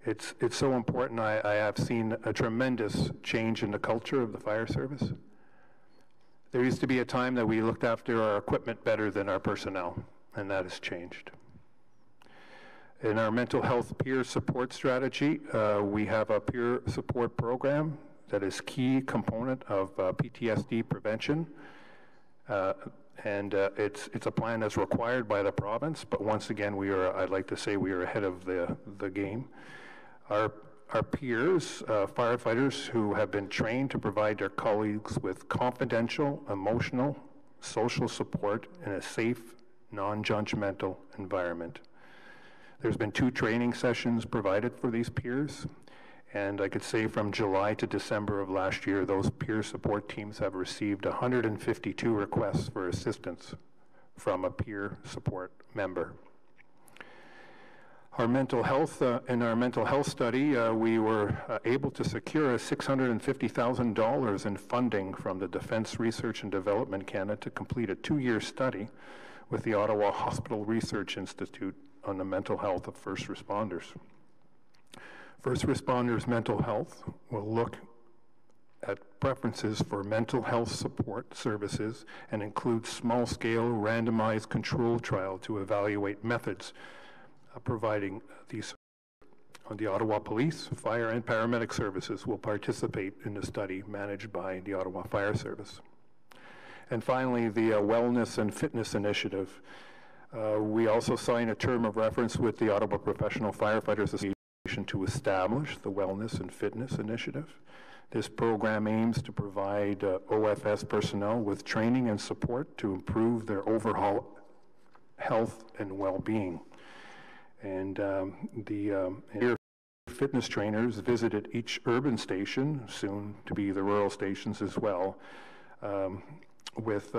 It's so important. I have seen a tremendous change in the culture of the fire service. There used to be a time that we looked after our equipment better than our personnel, and that has changed. In our mental health peer support strategy, we have a peer support program that is key component of PTSD prevention. It's a plan that's required by the province, but once again, I'd like to say we are ahead of the game. Our peers, firefighters who have been trained to provide their colleagues with confidential, emotional, social support in a safe, non-judgmental environment. There's been 2 training sessions provided for these peers, and I could say from July to December of last year, those peer support teams have received 152 requests for assistance from a peer support member. Our mental health, in our mental health study, we were able to secure $650,000 in funding from the Defense Research and Development Canada to complete a 2-year study with the Ottawa Hospital Research Institute on the mental health of first responders. First responders' mental health will look at preferences for mental health support services and include small-scale randomized control trial to evaluate methods providing these. The Ottawa Police, Fire, and Paramedic Services will participate in the study managed by the Ottawa Fire Service. And finally, the Wellness and Fitness Initiative. We also signed a term of reference with the Ottawa Professional Firefighters Association to establish the Wellness and Fitness Initiative. This program aims to provide OFS personnel with training and support to improve their overall health and well-being. And the fitness trainers visited each urban station, soon to be the rural stations as well, with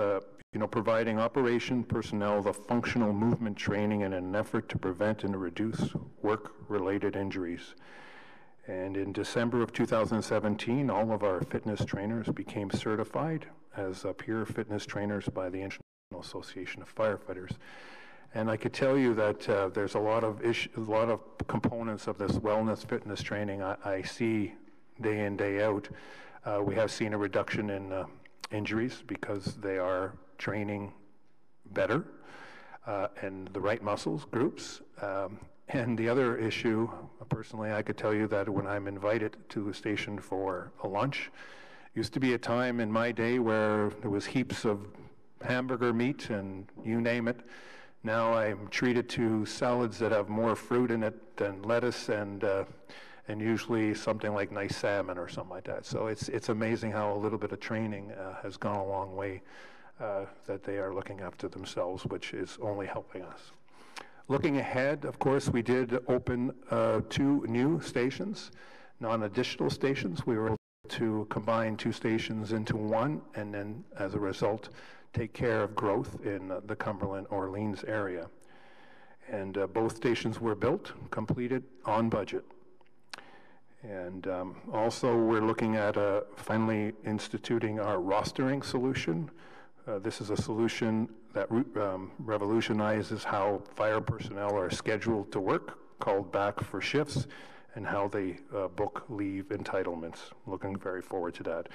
providing operation personnel the functional movement training in an effort to prevent and reduce work-related injuries. And in December of 2017, all of our fitness trainers became certified as peer fitness trainers by the International Association of Firefighters. And I could tell you that there's a lot of components of this wellness fitness training I see day in, day out. We have seen a reduction in injuries because they are training better and the right muscles groups. And the other issue, personally, I could tell you that when I'm invited to a station for a lunch, used to be a time in my day where there was heaps of hamburger meat and you name it. Now I'm treated to salads that have more fruit in it than lettuce and usually something like nice salmon or something like that. So it's amazing how a little bit of training has gone a long way, that they are looking after themselves, which is only helping us. Looking ahead, of course, we did open 2 new stations, non-additional stations. We were able to combine 2 stations into one, and then as a result, take care of growth in the Cumberland-Orleans area. And both stations were built, completed on budget. And also we're looking at finally instituting our rostering solution. This is a solution that revolutionizes how fire personnel are scheduled to work, called back for shifts, and how they book leave entitlements. Looking very forward to that.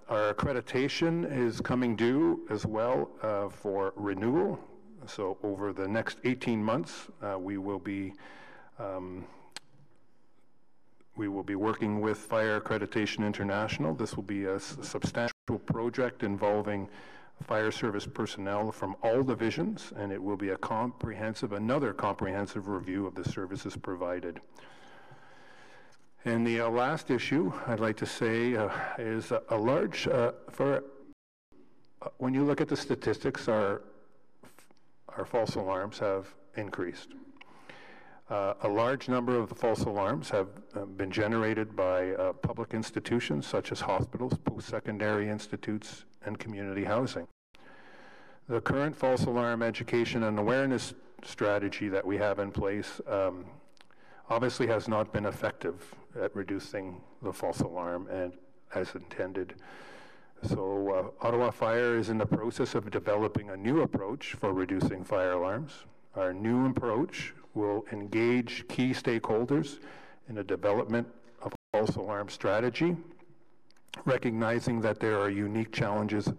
Our accreditation is coming due as well for renewal. So over the next 18 months, we will be working with Fire Accreditation International. This will be a substantial project involving fire service personnel from all divisions, and it will be another comprehensive review of the services provided. And the last issue I'd like to say is a large, when you look at the statistics, our false alarms have increased. A large number of the false alarms have been generated by public institutions such as hospitals, post-secondary institutes, and community housing. The current false alarm education and awareness strategy that we have in place obviously has not been effective at reducing the false alarm and as intended. So Ottawa Fire is in the process of developing a new approach for reducing fire alarms. Our new approach will engage key stakeholders in the development of a false alarm strategy, recognizing that there are unique challenges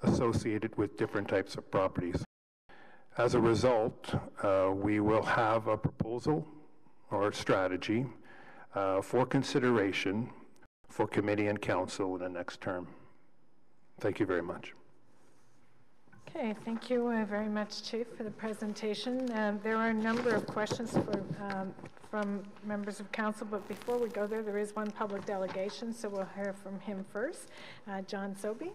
associated with different types of properties. As a result, we will have a proposal or strategy for consideration for committee and council in the next term. Thank you very much. Okay, thank you very much, Chief, for the presentation. There are a number of questions from members of council, but before we go there is one public delegation, so we'll hear from him first. John Sobey.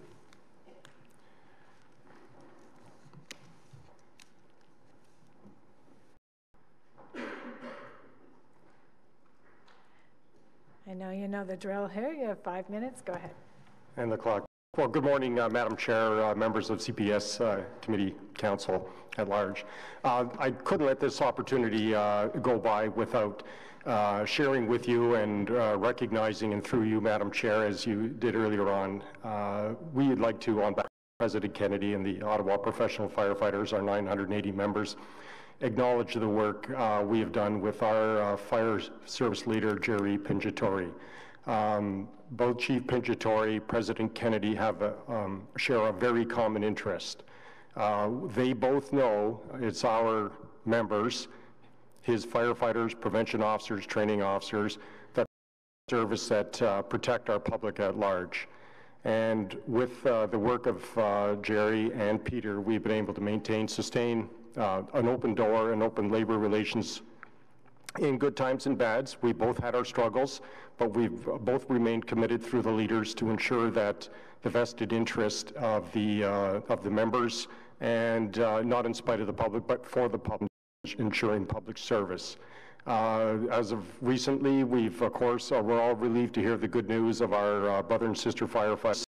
I know you know the drill here. You have 5 minutes. Go ahead. And the clock. Well, good morning, Madam Chair, members of CPS Committee, council at large. I couldn't let this opportunity go by without sharing with you and recognizing, and through you, Madam Chair, as you did earlier on, we'd like to, on behalf of President Kennedy and the Ottawa Professional Firefighters, our 980 members, acknowledge the work we have done with our fire service leader, Jerry Pinjatori. Both Chief Pinjatori, President Kennedy share a very common interest. They both know it's our members, his firefighters, prevention officers, training officers, that service that protect our public at large. And with the work of Jerry and Peter, we've been able to sustain an open door and open labor relations in good times and bads. We both had our struggles, but we've both remained committed through the leaders to ensure that the vested interest of the members, and not in spite of the public, but for the public, ensuring public service. As of recently, of course, we're all relieved to hear the good news of our brother and sister firefighters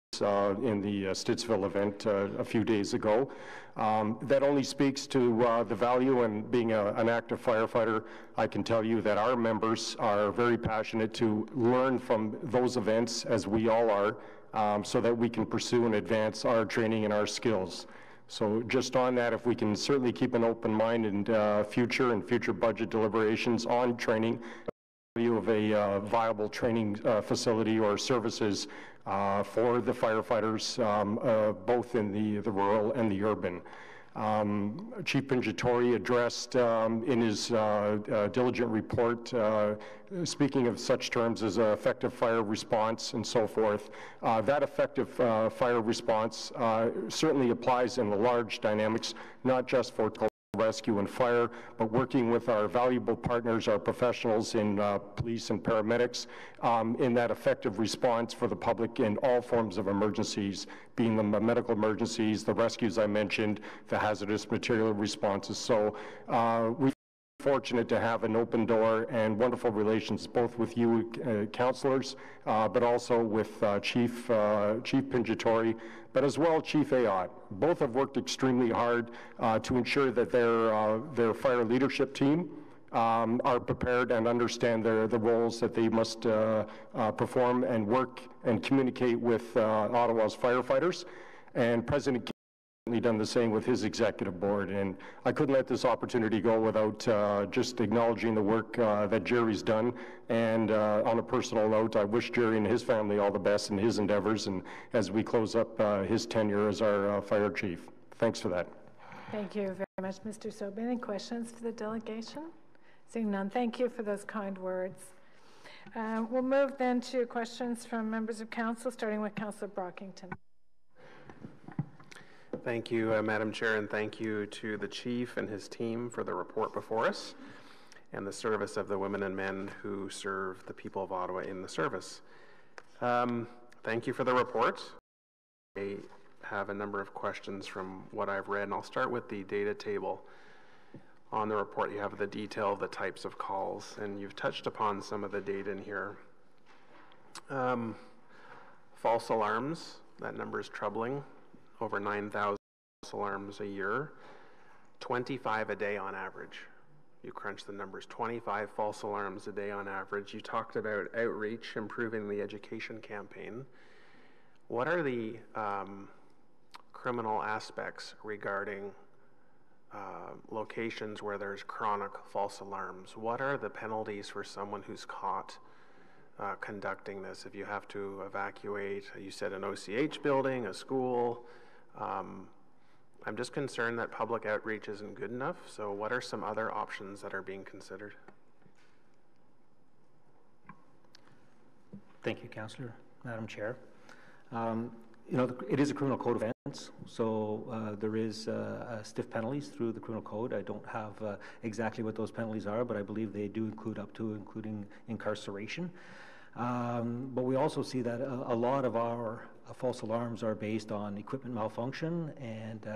in the Stittsville event a few days ago. That only speaks to the value, and being an active firefighter, I can tell you that our members are very passionate to learn from those events, as we all are, so that we can pursue and advance our training and our skills. So just on that, if we can certainly keep an open mind in future budget deliberations on training, value of a viable training facility or services for the firefighters, both in the rural and the urban. Chief Pinjatori addressed in his diligent report, speaking of such terms as effective fire response and so forth. That effective fire response certainly applies in the large dynamics, not just for rescue and fire, but working with our valuable partners, our professionals in police and paramedics, in that effective response for the public in all forms of emergencies, being the medical emergencies, the rescues I mentioned, the hazardous material responses. So we're fortunate to have an open door and wonderful relations both with you councillors, but also with Chief Pinjatori, but as well Chief Ayotte. Both have worked extremely hard to ensure that their fire leadership team are prepared and understand the roles that they must perform and work and communicate with Ottawa's firefighters. And President Kennedy done the same with his executive board. And I couldn't let this opportunity go without just acknowledging the work that Jerry's done. And on a personal note, I wish Jerry and his family all the best in his endeavors, and as we close up his tenure as our fire chief. Thanks for that. Thank you very much, Mr. Sobey. Any questions for the delegation? Seeing none, thank you for those kind words. We'll move then to questions from members of council, starting with Councillor Brockington. Thank you, Madam Chair, and thank you to the Chief and his team for the report before us and the service of the women and men who serve the people of Ottawa in the service. Thank you for the report. I have a number of questions from what I've read, and I'll start with the data table. On the report, you have the detail of the types of calls, and you've touched upon some of the data in here. False alarms, that number is troubling. Over 9,000 alarms a year, 25 a day on average. You crunch the numbers, 25 false alarms a day on average. You talked about outreach, improving the education campaign. What are the criminal aspects regarding locations where there's chronic false alarms? What are the penalties for someone who's caught conducting this? If you have to evacuate, you said an OCH building, a school. I'm just concerned that public outreach isn't good enough. So what are some other options that are being considered? Thank you, Councillor. Madam Chair. You know, it is a criminal code offense, so there is stiff penalties through the criminal code. I don't have exactly what those penalties are, but I believe they do including incarceration. But we also see that a lot of our false alarms are based on equipment malfunction, and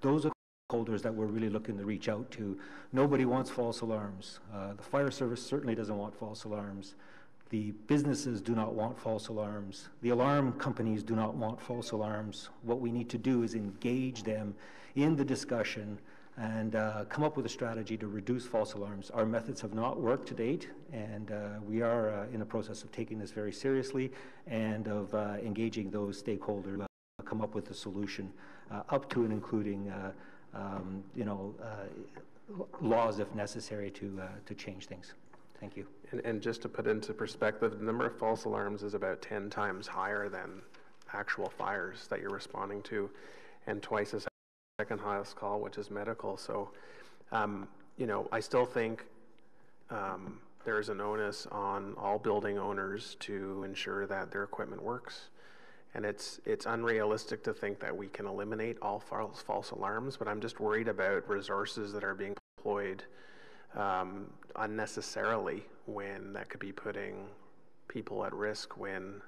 those are holders that we're really looking to reach out to. Nobody wants false alarms. The fire service certainly doesn't want false alarms. The businesses do not want false alarms. The alarm companies do not want false alarms. What we need to do is engage them in the discussion and come up with a strategy to reduce false alarms. Our methods have not worked to date, and we are in the process of taking this very seriously and of engaging those stakeholders to come up with a solution up to and including laws if necessary to change things. Thank you. And just to put into perspective, the number of false alarms is about 10 times higher than actual fires that you're responding to, and twice as second highest call, which is medical. So, I still think there's an onus on all building owners to ensure that their equipment works. And it's unrealistic to think that we can eliminate all false alarms, but I'm just worried about resources that are being deployed unnecessarily when that could be putting people at risk when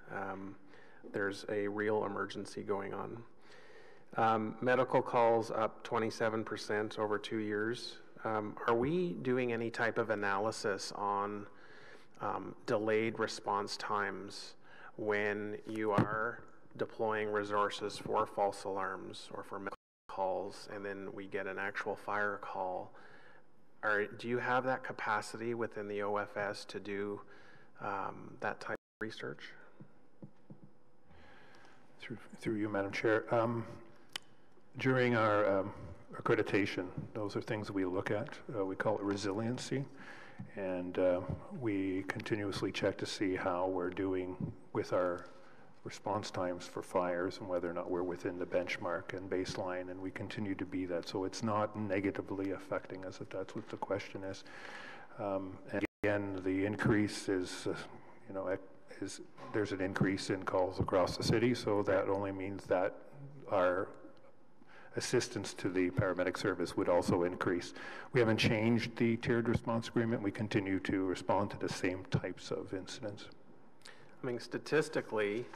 there's a real emergency going on. Medical calls up 27% over 2 years. Are we doing any type of analysis on delayed response times when you are deploying resources for false alarms or for medical calls, and then we get an actual fire call? Do you have that capacity within the OFS to do that type of research? Through you, Madam Chair. During our accreditation, those are things we look at. We call it resiliency, and we continuously check to see how we're doing with our response times for fires and whether or not we're within the benchmark and baseline, and we continue to be that. So it's not negatively affecting us, if that's what the question is. And again, the increase is, there's an increase in calls across the city, so that only means that our assistance to the paramedic service would also increase. We haven't changed the tiered response agreement. We continue to respond to the same types of incidents. I mean, statistically,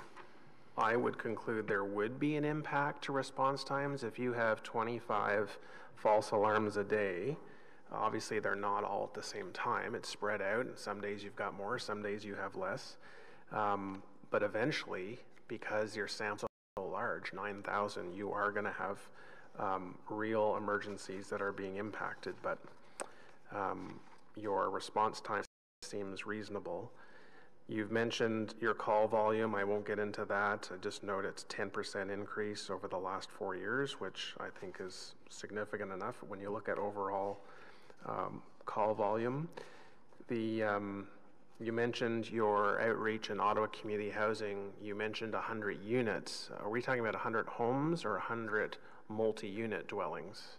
I would conclude there would be an impact to response times if you have 25 false alarms a day. Obviously, they're not all at the same time. It's spread out, and some days you've got more, some days you have less. But eventually, because your sample is so large, 9,000, you are going to have real emergencies that are being impacted. But your response time seems reasonable. You've mentioned your call volume. I won't get into that. I just note it's 10% increase over the last 4 years, which I think is significant enough when you look at overall call volume. You mentioned your outreach in Ottawa Community Housing. You mentioned 100 units. Are we talking about 100 homes or 100 multi-unit dwellings?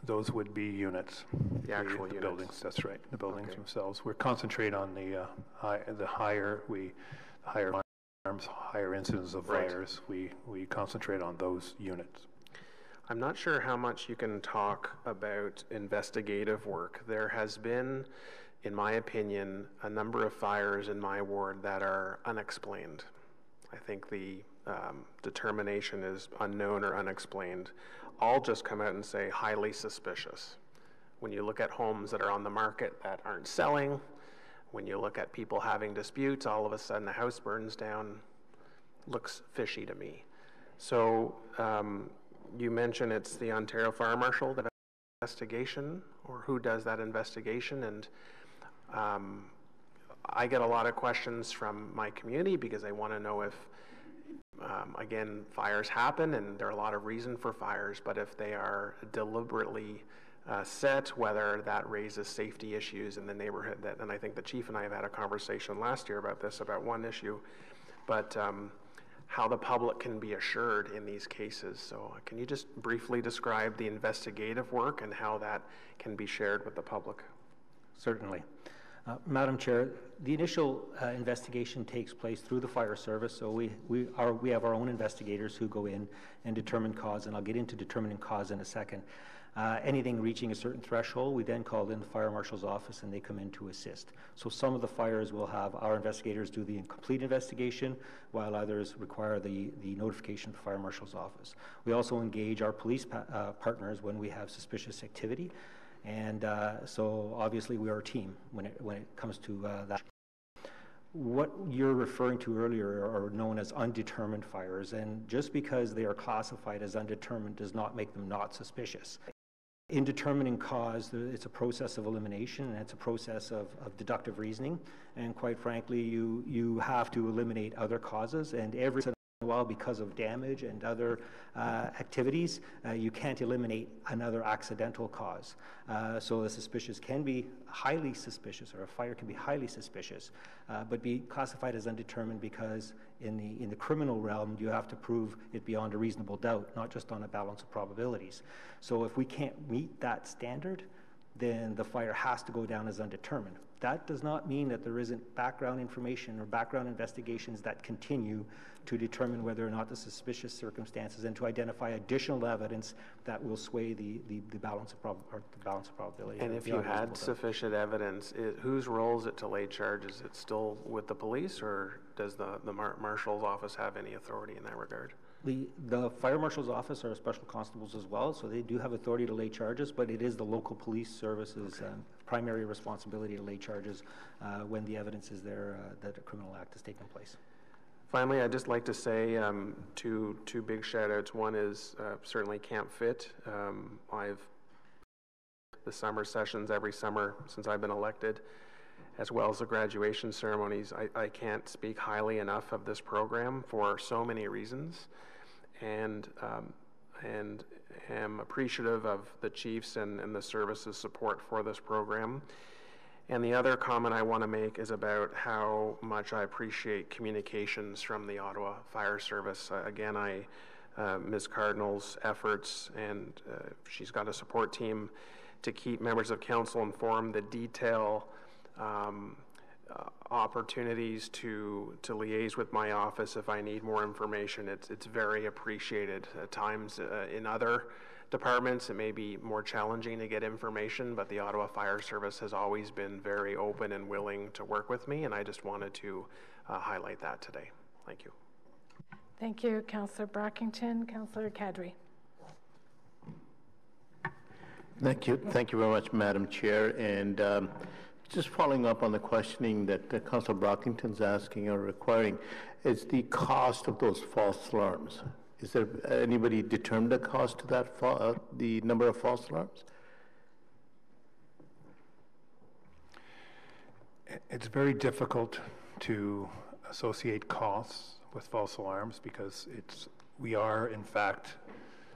Those would be units. The actual units. Buildings, that's right, the buildings themselves. We're concentrate on the higher alarms, higher incidents of fires. We concentrate on those units. I'm not sure how much you can talk about investigative work. There has been, in my opinion, a number of fires in my ward that are unexplained. I think the determination is unknown or unexplained. All just come out and say highly suspicious. When you look at homes that are on the market that aren't selling, when you look at people having disputes, all of a sudden a house burns down, looks fishy to me. So you mentioned it's the Ontario Fire Marshal that investigation, or who does that investigation? And I get a lot of questions from my community because they want to know if again, fires happen, and there are a lot of reason for fires, but if they are deliberately set, whether that raises safety issues in the neighborhood. And I think the chief and I have had a conversation last year about this, about one issue, but how the public can be assured in these cases. So can you just briefly describe the investigative work and how that can be shared with the public? Certainly. Madam Chair, the initial investigation takes place through the fire service, so we have our own investigators who go in and determine cause, and I'll get into determining cause in a second. Anything reaching a certain threshold, we then call in the fire marshal's office and they come in to assist. So some of the fires will have our investigators do the complete investigation, while others require the notification of the fire marshal's office. We also engage our police partners when we have suspicious activity. And so obviously we are a team when it comes to that. What you're referring to earlier are known as undetermined fires, and just because they are classified as undetermined does not make them not suspicious. In determining cause, it's a process of elimination, and it's a process of deductive reasoning, and quite frankly, you have to eliminate other causes, and every once in a while, because of damage and other activities, you can't eliminate another accidental cause. So the suspicious can be highly suspicious, or a fire can be highly suspicious, but be classified as undetermined because in the criminal realm, you have to prove it beyond a reasonable doubt, not just on a balance of probabilities. So if we can't meet that standard, then the fire has to go down as undetermined. That does not mean that there isn't background information or background investigations that continue to determine whether or not the suspicious circumstances and to identify additional evidence that will sway the balance of probability. And if you had sufficient evidence, whose role is it to lay charges? Is it still with the police, or does the marshal's office have any authority in that regard? The fire marshal's office are special constables as well, so they do have authority to lay charges, but it is the local police services primary responsibility to lay charges when the evidence is there that a criminal act has taken place. Finally, I'd just like to say two big shout outs. One is certainly Camp Fit. I've the summer sessions every summer since I've been elected, as well as the graduation ceremonies. I can't speak highly enough of this program for so many reasons, and am appreciative of the chiefs and the services support for this program. And the other comment I want to make is about how much I appreciate communications from the Ottawa Fire Service. Again, Ms. Cardinal's efforts, and she's got a support team to keep members of council informed, the detail opportunities to liaise with my office if I need more information. It's very appreciated. At times in other departments it may be more challenging to get information, but the Ottawa Fire Service has always been very open and willing to work with me, and I just wanted to highlight that today. Thank you. Thank you, Councillor Brockington. Councillor Kadri. Thank you very much, Madam Chair. And just following up on the questioning that Councillor Brockington's asking or requiring, is the cost of those false alarms. Is there anybody determined a cost to that, the number of false alarms? It's very difficult to associate costs with false alarms because we are in fact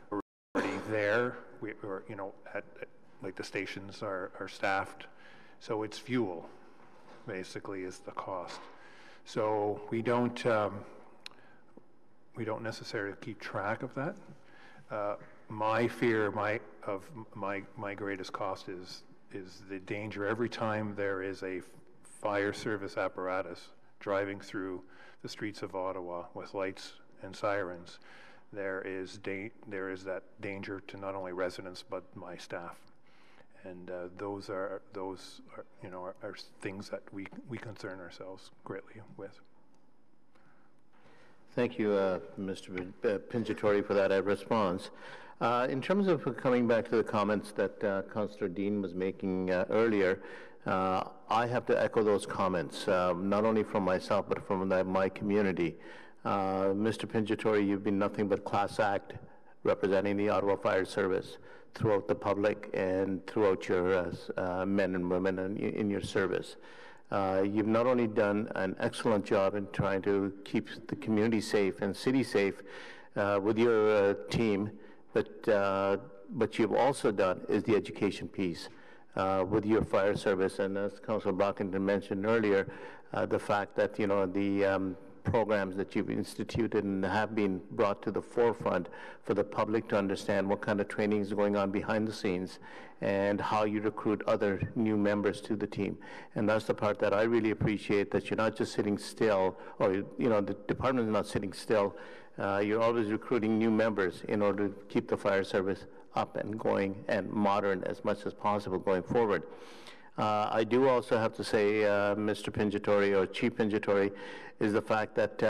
already there. We're like the stations are staffed, so it's fuel basically is the cost. So we don't necessarily keep track of that. My fear, my greatest cost is the danger every time there is a fire service apparatus driving through the streets of Ottawa with lights and sirens. There is that danger to not only residents but my staff, and those are things that we concern ourselves greatly with. Thank you, Mr. Pinjatori, for that response. In terms of coming back to the comments that Councillor Dean was making earlier, I have to echo those comments, not only from myself, but from my community. Mr. Pinjatori, you've been nothing but class act representing the Ottawa Fire Service throughout the public and throughout your men and women in your service. You've not only done an excellent job in trying to keep the community safe and city safe with your team, but you've also done is the education piece with your fire service. And as Councillor Brockington mentioned earlier, the fact that the programs that you've instituted and have been brought to the forefront for the public to understand what kind of training is going on behind the scenes and how you recruit other new members to the team. And that's the part that I really appreciate, that you're not just sitting still, or the department is not sitting still. You're always recruiting new members in order to keep the fire service up and going and modern as much as possible going forward. I do also have to say, Mr. Pinjatori, or Chief Pinjatori, is the fact that